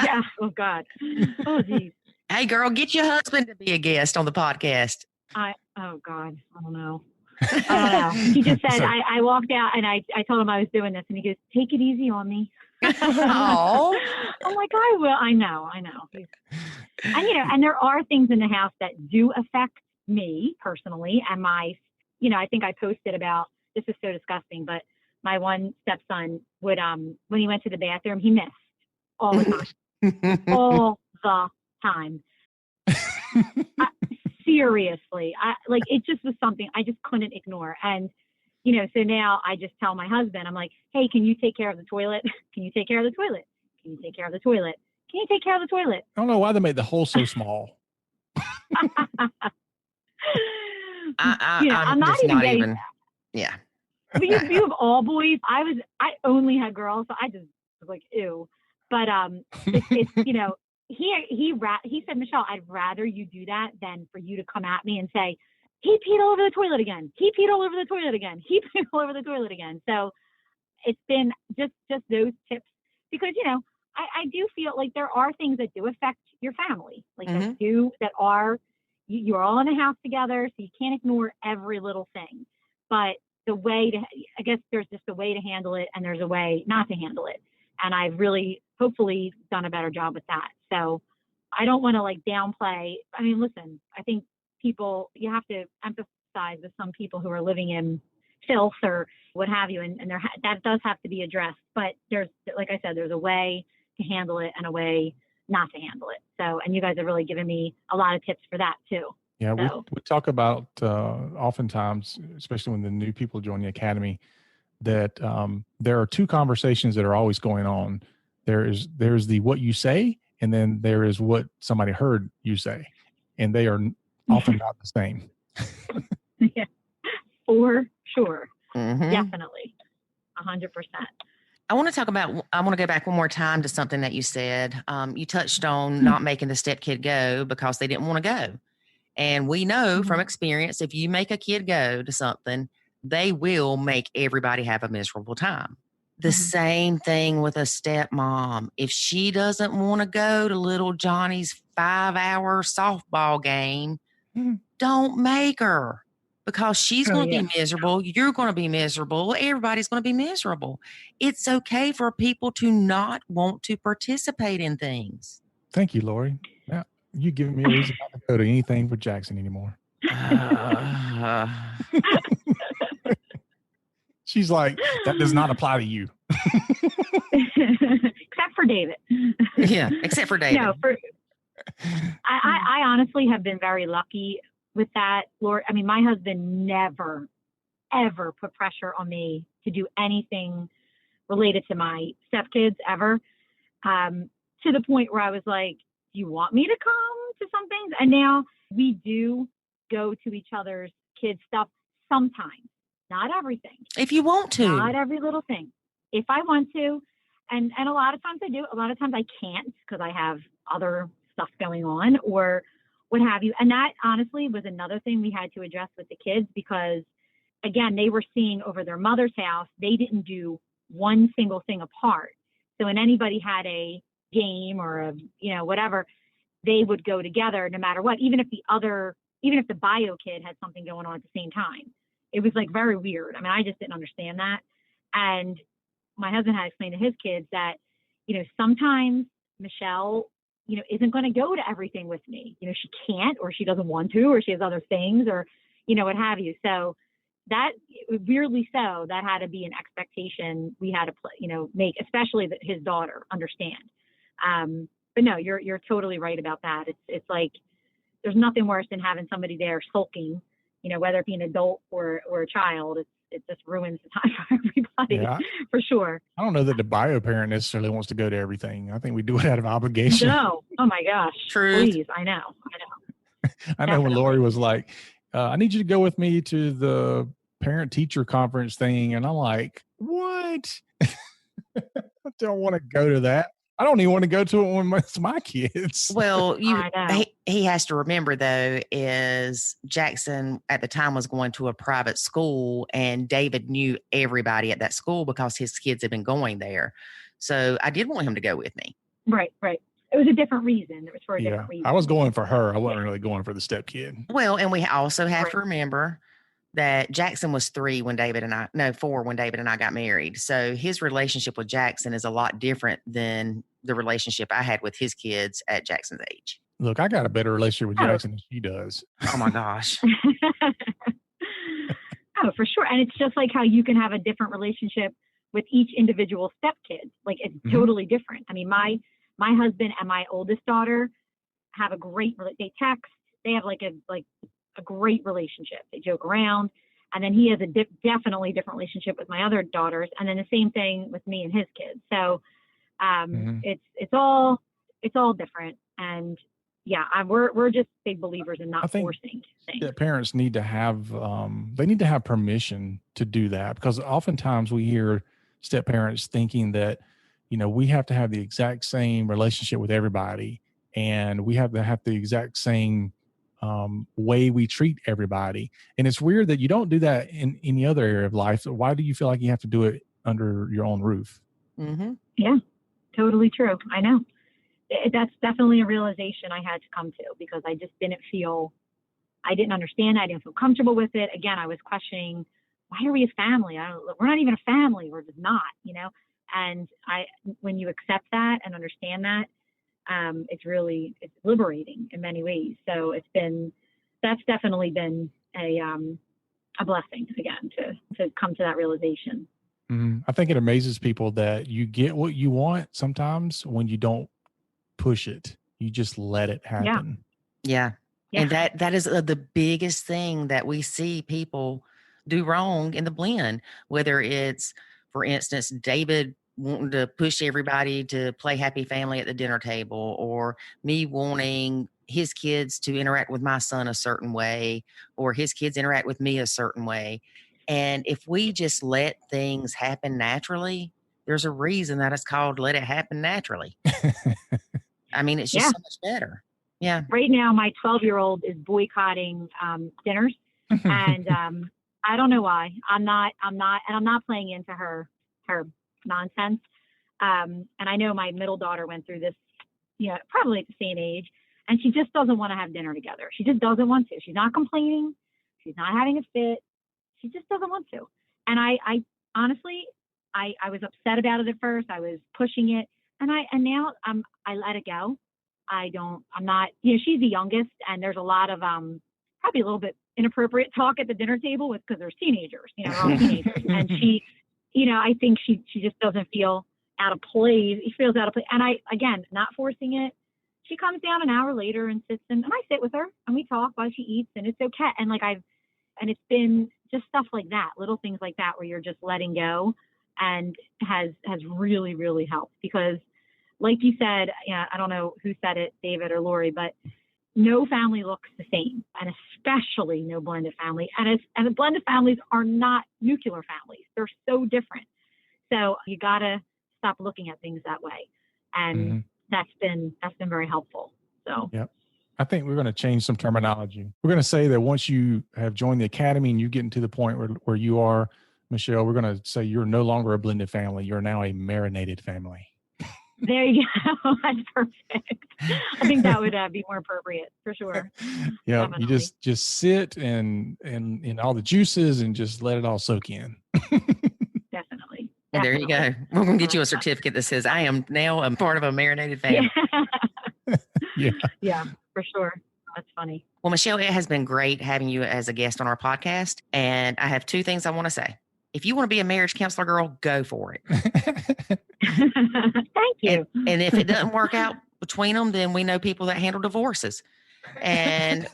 Yeah. Oh God. Oh geez. Hey girl, get your husband to be a guest on the podcast. Oh God. I don't know. He just said, I walked out and I told him I was doing this, and he goes, take it easy on me. Oh. I'm like, I will. I know. And and there are things in the house that do affect me personally, and my, I think I posted about, this is so disgusting, but my one stepson would, when he went to the bathroom, he missed all the time. All the time. Seriously. It just was something I just couldn't ignore. And, so now I just tell my husband, I'm like, hey, can you take care of the toilet? Can you take care of the toilet? Can you take care of the toilet? Can you take care of the toilet? I don't know why they made the hole so small. I'm not even. Yeah. Because you have all boys. I only had girls, so I just was like, ew. But it's he said, Michelle, I'd rather you do that than for you to come at me and say, he peed all over the toilet again. He peed all over the toilet again. He peed all over the toilet again. So it's been just those tips, because I do feel like there are things that do affect your family, like that are. You're all in a house together, so you can't ignore every little thing. But I guess there's just a way to handle it, and there's a way not to handle it. And I've really, hopefully, done a better job with that. So I don't want to downplay. I mean, listen, I think people, you have to empathize with some people who are living in filth or what have you, and that does have to be addressed. But there's, like I said, there's a way to handle it and a way not to handle it. So, and you guys have really given me a lot of tips for that too. Yeah, we talk about oftentimes, especially when the new people join the academy, that there are two conversations that are always going on. There's the what you say, and then there is what somebody heard you say, and they are often not the same. Yeah, for sure, definitely, 100%. I want to go back one more time to something that you said. You touched on not making the stepkid go because they didn't want to go. And we know from experience, if you make a kid go to something, they will make everybody have a miserable time. The same thing with a stepmom. If she doesn't want to go to little Johnny's 5-hour softball game, don't make her. Because she's going to be miserable. You're going to be miserable. Everybody's going to be miserable. It's okay for people to not want to participate in things. Thank you, Lori. Now, you giving me a reason not to go to anything for Jackson anymore. She's like, that does not apply to you. Except for David. Yeah, except for David. No, I honestly have been very lucky with that, Lord. I mean, my husband never, ever put pressure on me to do anything related to my stepkids ever, to the point where I was like, do you want me to come to some things? And now we do go to each other's kids' stuff sometimes, not everything. If you want to. Not every little thing. If I want to. And a lot of times I do. A lot of times I can't because I have other stuff going on, or what have you. And that honestly was another thing we had to address with the kids, because again, they were seeing over their mother's house, they didn't do one single thing apart. So when anybody had a game or a, whatever, they would go together no matter what, even if the bio kid had something going on at the same time. It was like very weird. I mean, I just didn't understand that. And my husband had explained to his kids that, sometimes Michelle, isn't going to go to everything with me. She can't, or she doesn't want to, or she has other things, or, what have you. So that, weirdly so, that had to be an expectation we had to make, especially his daughter understand. But no, you're totally right about that. It's like, there's nothing worse than having somebody there sulking, whether it be an adult or a child. It just ruins the time for everybody, for sure. I don't know that the bio parent necessarily wants to go to everything. I think we do it out of obligation. No. Oh my gosh. Truth. Please. I know. I know when Lori was like, I need you to go with me to the parent teacher conference thing. And I'm like, what? I don't want to go to that. I don't even want to go to it when it's my kids. Well, he has to remember, though, is Jackson at the time was going to a private school, and David knew everybody at that school because his kids had been going there. So I did want him to go with me. Right. It was a different reason. It was for a different reason. I was going for her. I wasn't really going for the stepkid. Well, and we also have to remember that Jackson was 4 when David and I got married. So his relationship with Jackson is a lot different than the relationship I had with his kids at Jackson's age. Look, I got a better relationship with Jackson than she does. Oh my gosh. Oh, for sure. And it's just like how you can have a different relationship with each individual stepkid. Like, it's totally different. I mean, my husband and my oldest daughter have they text, they have like a great relationship. They joke around. And then he has a definitely different relationship with my other daughters. And then the same thing with me and his kids. So it's all different. And we're just big believers in not forcing things. That parents need to have, they need to have permission to do that, because oftentimes we hear step parents thinking that, we have to have the exact same relationship with everybody, and we have to have the exact same way we treat everybody. And it's weird that you don't do that in any other area of life. So why do you feel like you have to do it under your own roof? Mm-hmm. Yeah, totally true. I know. That's definitely a realization I had to come to, because I just didn't understand. I didn't feel comfortable with it. Again, I was questioning, why are we a family? We're not even a family. We're just not, and when you accept that and understand that, it's liberating in many ways. So that's definitely been a blessing, again, to come to that realization. I think it amazes people that you get what you want sometimes when you don't push it. You just let it happen. Yeah. And that is the biggest thing that we see people do wrong in the blend, whether it's, for instance, David wanting to push everybody to play happy family at the dinner table, or me wanting his kids to interact with my son a certain way, or his kids interact with me a certain way. And if we just let things happen naturally, there's a reason that it's called Let It Happen Naturally. I mean, it's just so much better. Yeah. Right now, my 12-year-old is boycotting dinners, and I don't know why. I'm not playing into her nonsense. And I know my middle daughter went through this, probably at the same age, and she just doesn't want to have dinner together. She just doesn't want to. She's not complaining. She's not having a fit. She just doesn't want to. And I honestly, I was upset about it at first. I was pushing it, and now I let it go. I'm not, she's the youngest, and there's a lot of probably a little bit inappropriate talk at the dinner table because there's teenagers, we're all teenagers. And she, I think she just doesn't feel out of place. She feels out of place. And again, not forcing it. She comes down an hour later and sits and I sit with her and we talk while she eats, and it's okay. And and it's been just stuff like that, little things like that, where you're just letting go, and has really, really helped. Because like you said, I don't know who said it, David or Lori, but no family looks the same, and especially no blended family. And the blended families are not nuclear families. They're so different. So you got to stop looking at things that way. And that's been very helpful. So, yep. I think we're going to change some terminology. We're going to say that once you have joined the academy and you get into the point where you are, Michelle, we're going to say you're no longer a blended family. You're now a marinated family. There you go. That's perfect. I think that would be more appropriate for sure. Yeah, Definitely. you just sit and all the juices and just let it all soak in. Definitely. And there you go. We're going to get you a certificate that says, I am now a part of a marinated family. Yeah. Yeah, for sure. That's funny. Well, Michelle, it has been great having you as a guest on our podcast. And I have two things I want to say. If you want to be a marriage counselor, girl, go for it. Thank you. And if it doesn't work out between them, then we know people that handle divorces. And,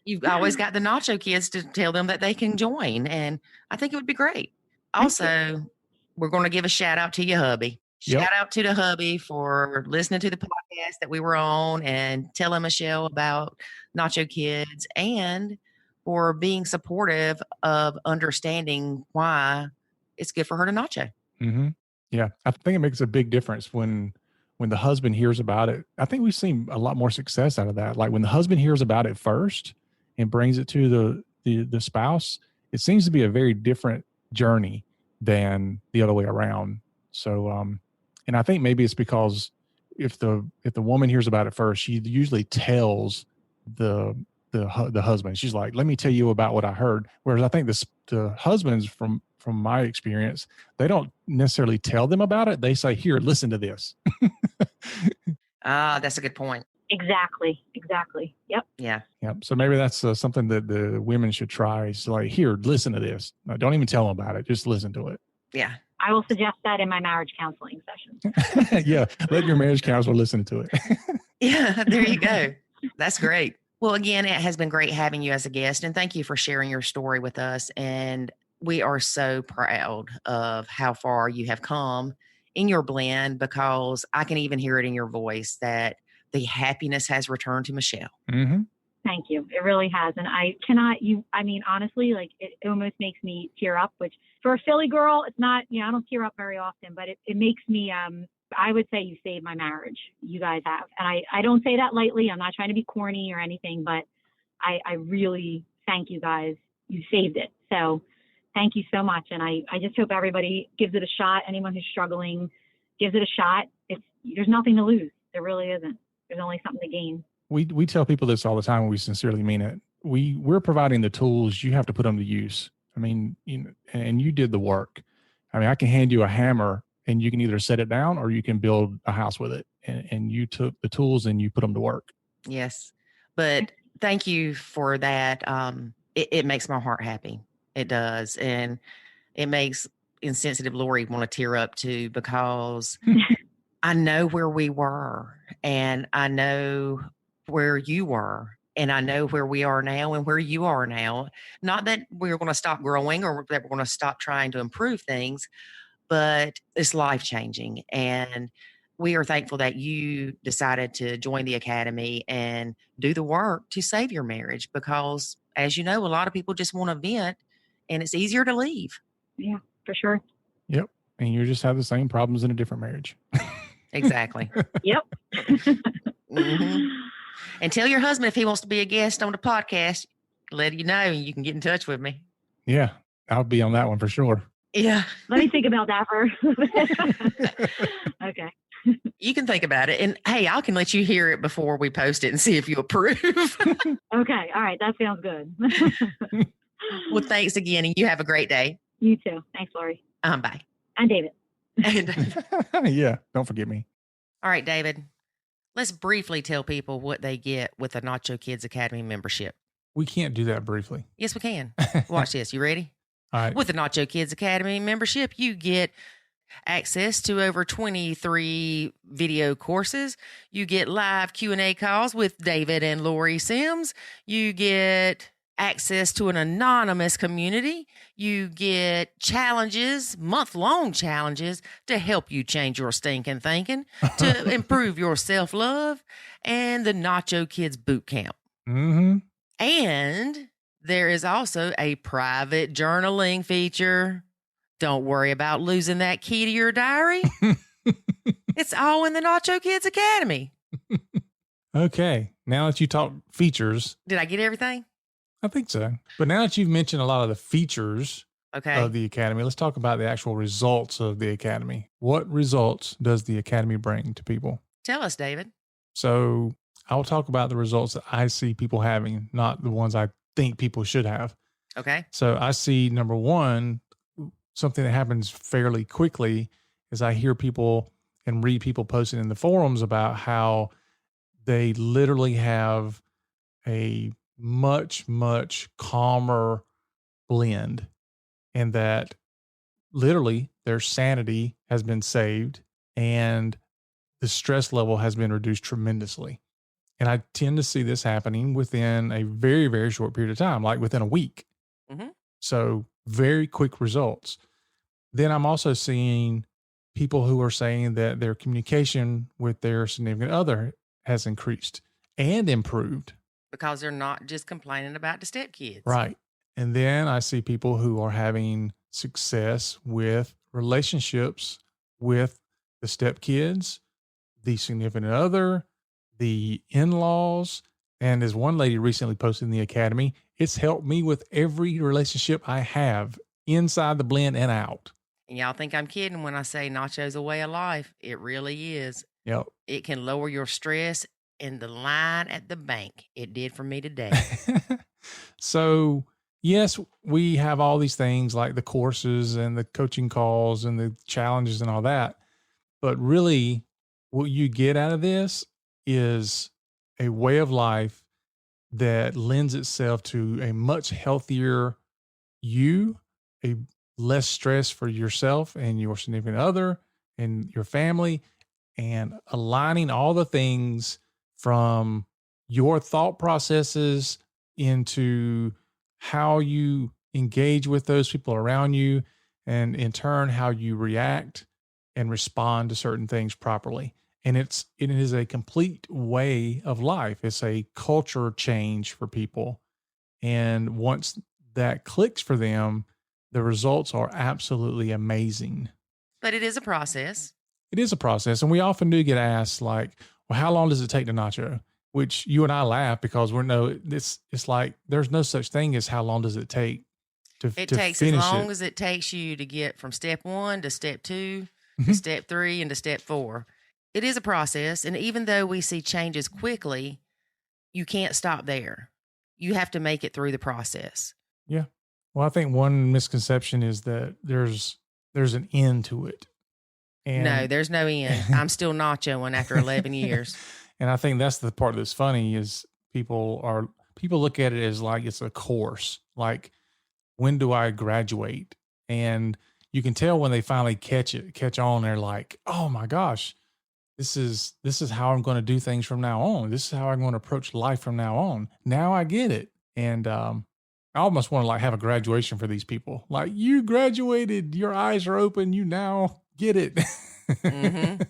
you've always got the Nacho Kids to tell them that they can join. And I think it would be great. Also, we're going to give a shout out to your hubby. Yep. Shout out to the hubby for listening to the podcast that we were on and telling Michelle about Nacho Kids and for being supportive of understanding why it's good for her to nacho. Mm-hmm. Yeah. I think it makes a big difference when the husband hears about it. I think we've seen a lot more success out of that. Like when the husband hears about it first and brings it to the spouse, it seems to be a very different journey than the other way around. So, and I think maybe it's because if the woman hears about it first, she usually tells the husband. She's like, "Let me tell you about what I heard." Whereas I think the husbands, from my experience, they don't necessarily tell them about it. They say, "Here, listen to this." That's a good point. Exactly. Yep. Yeah. Yep. So maybe that's something that the women should try. Is like, "Here, listen to this." No, don't even tell them about it. Just listen to it. Yeah. I will suggest that in my marriage counseling session. Yeah. Let your marriage counselor listen to it. Yeah. There you go. That's great. Well, again, it has been great having you as a guest, and thank you for sharing your story with us. And we are so proud of how far you have come in your blend, because I can even hear it in your voice that the happiness has returned to Michelle. Mm-hmm. Thank you. It really has. And honestly, like it almost makes me tear up, which for a Philly girl, it's not, I don't tear up very often, but it makes me, I would say you saved my marriage. You guys have. And I don't say that lightly. I'm not trying to be corny or anything, but I really thank you guys. You saved it. So thank you so much. And I just hope everybody gives it a shot. Anyone who's struggling gives it a shot. There's nothing to lose. There really isn't. There's only something to gain. We tell people this all the time, and we sincerely mean it. We're providing the tools. You have to put them to use. I mean, and you did the work. I mean, I can hand you a hammer and you can either set it down or you can build a house with it. And you took the tools and you put them to work. Yes. But thank you for that. It makes my heart happy. It does. And it makes insensitive Lori want to tear up too, because I know where we were and I know where you were and I know where we are now and where you are now. Not that we're going to stop growing or that we're going to stop trying to improve things, but it's life-changing. And we are thankful that you decided to join the academy and do the work to save your marriage, because as you know, a lot of people just want to vent and it's easier to leave. Yeah, for sure. Yep. And you just have the same problems in a different marriage. Exactly. Yep. Mm-hmm. And tell your husband if he wants to be a guest on the podcast, let you know. You can get in touch with me. Yeah, I'll be on that one for sure. Yeah. Let me think about that first. Okay. You can think about it. And hey, I can let you hear it before we post it and see if you approve. Okay. All right. That sounds good. Well, thanks again. And you have a great day. You too. Thanks, Lori. Bye. And David. Yeah. Don't forget me. All right, David. Let's briefly tell people what they get with a Nacho Kids Academy membership. We can't do that briefly. Yes, we can. Watch this. You ready? All right. With the Nacho Kids Academy membership, you get access to over 23 video courses. You get live Q&A calls with David and Lori Sims. You get access to an anonymous community. You get challenges, month-long challenges to help you change your stinking thinking, to improve your self-love, and the Nacho Kids Boot Camp. Mm-hmm. And there is also a private journaling feature. Don't worry about losing that key to your diary. It's all in the Nacho Kids Academy. Okay. now that you talk features, Did I get everything? I think so. But now that you've mentioned a lot of the features Okay. of the Academy, let's talk about the actual results of the Academy. What results does the Academy bring to people? Tell us, David. So I'll talk about the results that I see people having, not the ones I think people should have. Okay. So I see, number one, something that happens fairly quickly is I hear people and read people posting in the forums about how they literally have a much, much calmer blend, and that literally their sanity has been saved and the stress level has been reduced tremendously. And I tend to see this happening within a very, very short period of time, like within a week. Mm-hmm. So very quick results. Then I'm also seeing people who are saying that their communication with their significant other has increased and improved. Because they're not just complaining about the stepkids. Right. And then I see people who are having success with relationships with the stepkids, the significant other, the in-laws. And as one lady recently posted in the Academy, it's helped me with every relationship I have inside the blend and out. And y'all think I'm kidding when I say Nacho's a way of life. It really is. Yep. It can lower your stress in the line at the bank. It did for me today. So, yes, we have all these things like the courses and the coaching calls and the challenges and all that. But really, what you get out of this is a way of life that lends itself to a much healthier you, a less stress for yourself and your significant other and your family, and aligning all the things from your thought processes into how you engage with those people around you, and in turn, how you react and respond to certain things properly. And it is a complete way of life. It's a culture change for people. And once that clicks for them, the results are absolutely amazing. But it is a process. It is a process. And we often do get asked, like, well, how long does it take to nacho? Which you and I laugh because it's like there's no such thing as how long does it take to finish it. It takes as long as it takes you to get from step 1 to step 2 to step 3 and to step 4. It is a process. And even though we see changes quickly, you can't stop there. You have to make it through the process. Yeah. Well, I think one misconception is that there's an end to it. And no, there's no end. I'm still nachoing after 11 years. And I think that's the part that's funny is people look at it as like it's a course. Like, when do I graduate? And you can tell when they finally catch on, they're like, oh my gosh, this is how I'm going to do things from now on. This is how I'm going to approach life from now on. Now I get it. And I almost want to like have a graduation for these people. Like, you graduated, your eyes are open, you now get it. Mm-hmm.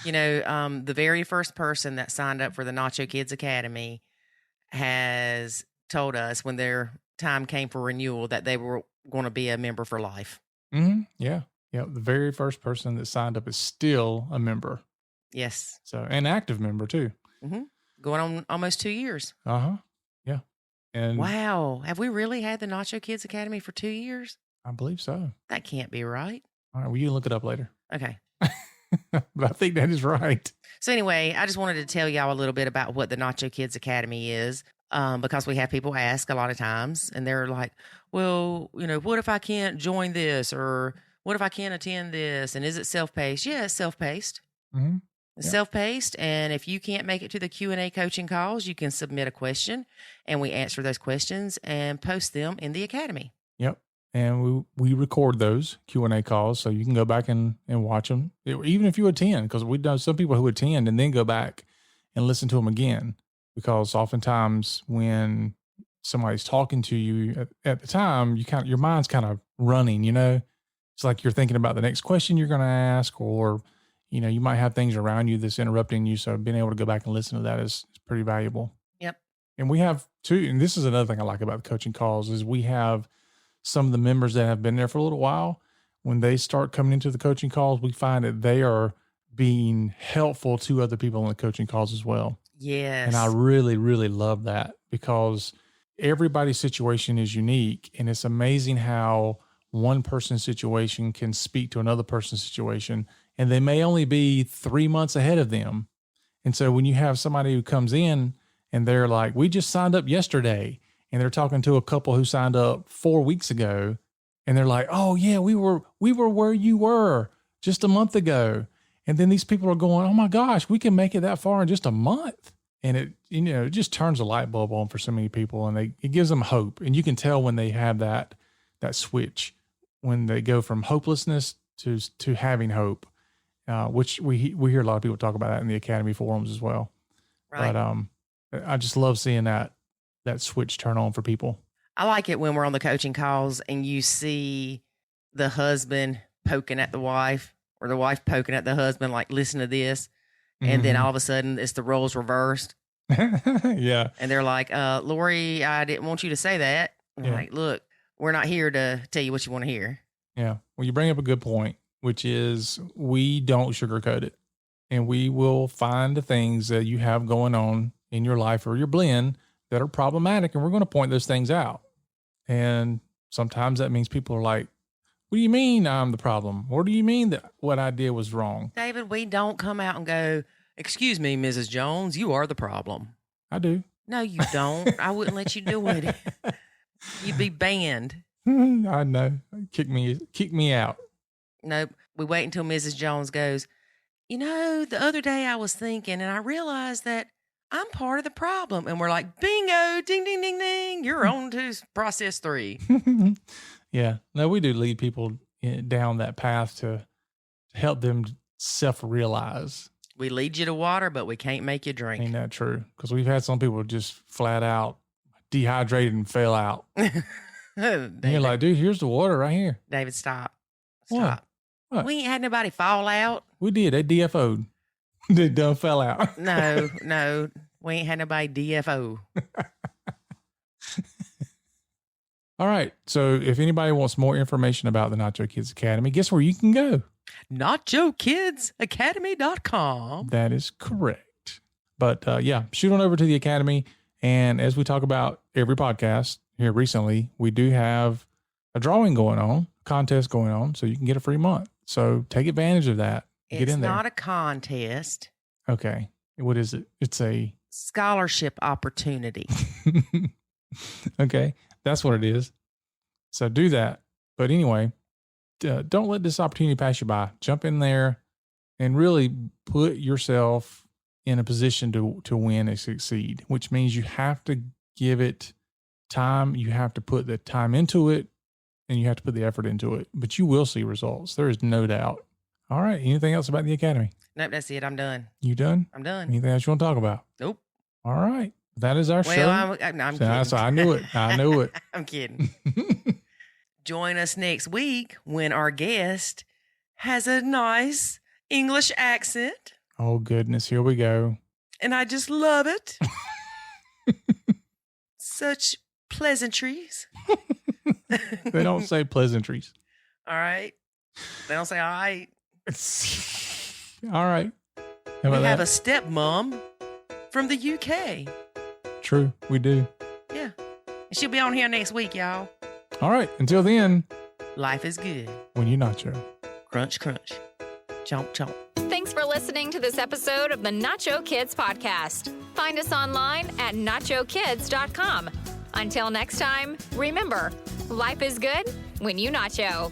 You know, the very first person that signed up for the Nacho Kids Academy has told us when their time came for renewal that they were going to be a member for life. Mm-hmm. Yeah. Yeah. The very first person that signed up is still a member. Yes. So, an active member too. Mm-hmm. Going on almost 2 years. Uh-huh. Yeah. And wow. Have we really had the Nacho Kids Academy for 2 years? I believe so. That can't be right. All right. Well, you can look it up later. Okay. But I think that is right. So anyway, I just wanted to tell y'all a little bit about what the Nacho Kids Academy is, because we have people ask a lot of times, and they're like, well, you know, what if I can't join this, or what if I can't attend this, and is it self-paced? Yeah, it's self-paced. Mm-hmm. It's self-paced, and if you can't make it to the Q&A coaching calls, you can submit a question, and we answer those questions and post them in the Academy. Yep. And we record those Q&A calls, so you can go back and watch them, even if you attend, because we know some people who attend and then go back and listen to them again, because oftentimes when somebody's talking to you at the time, your mind's kind of running, you know, it's like you're thinking about the next question you're going to ask, or, you know, you might have things around you that's interrupting you. So being able to go back and listen to that is pretty valuable. Yep. And we have too, and this is another thing I like about the coaching calls, is we have some of the members that have been there for a little while. When they start coming into the coaching calls, we find that they are being helpful to other people in the coaching calls as well. Yes. And I really, really love that because everybody's situation is unique. And it's amazing how one person's situation can speak to another person's situation. And they may only be 3 months ahead of them. And so when you have somebody who comes in and they're like, we just signed up yesterday, and they're talking to a couple who signed up 4 weeks ago, and they're like, oh yeah, we were where you were just a month ago. And then these people are going, oh my gosh, we can make it that far in just a month. And it just turns a light bulb on for so many people, and it gives them hope. And you can tell when they have that switch, when they go from hopelessness to having hope, which we hear a lot of people talk about that in the Academy forums as well. Right. But I just love seeing that switch turn on for people. I like it when we're on the coaching calls and you see the husband poking at the wife or the wife poking at the husband, like, listen to this. And then all of a sudden it's the roles reversed. Yeah. And they're like, Lori, I didn't want you to say that. I'm like, look, we're not here to tell you what you want to hear. Yeah. Well, you bring up a good point, which is we don't sugarcoat it. And we will find the things that you have going on in your life or your blend that are problematic. And we're going to point those things out. And sometimes that means people are like, what do you mean I'm the problem? Or do you mean that what I did was wrong? David, we don't come out and go, excuse me, Mrs. Jones, you are the problem. I do. No, you don't. I wouldn't let you do it. You'd be banned. I know. Kick me out. Nope. We wait until Mrs. Jones goes, the other day I was thinking and I realized that I'm part of the problem. And we're like, bingo, ding, ding, ding, ding. You're on to process 3. Yeah. No, we do lead people down that path to help them self-realize. We lead you to water, but we can't make you drink. Ain't that true? Because we've had some people just flat out dehydrated and fell out. And you're like, dude, here's the water right here. David, stop. What? We ain't had nobody fall out. We did. They DFO'd. They done fell out. No. We ain't had nobody DFO. All right. So if anybody wants more information about the Nacho Kids Academy, guess where you can go? NachoKidsAcademy.com. That is correct. But shoot on over to the Academy. And as we talk about every podcast here recently, we do have a drawing going on, contest going on, so you can get a free month. So take advantage of that. Get in there. It's not a contest. Okay. What is it? It's a scholarship opportunity. Okay. That's what it is. So do that. But anyway, don't let this opportunity pass you by. Jump in there and really put yourself in a position to win and succeed, which means you have to give it time. You have to put the time into it and you have to put the effort into it, but you will see results. There is no doubt. All right. Anything else about the Academy? Nope. That's it. I'm done. You done? I'm done. Anything else you want to talk about? Nope. All right. That is our show. I'm kidding. So I knew it. I'm kidding. Join us next week when our guest has a nice English accent. Oh, goodness. Here we go. And I just love it. Such pleasantries. They don't say pleasantries. All right. They don't say all right. All right. We have a stepmom from the UK. True. We do. Yeah. And she'll be on here next week, y'all. All right. Until then. Life is good. When you nacho. Crunch, crunch. Chomp, chomp. Thanks for listening to this episode of the Nacho Kids Podcast. Find us online at nachokids.com. Until next time, remember, life is good when you nacho.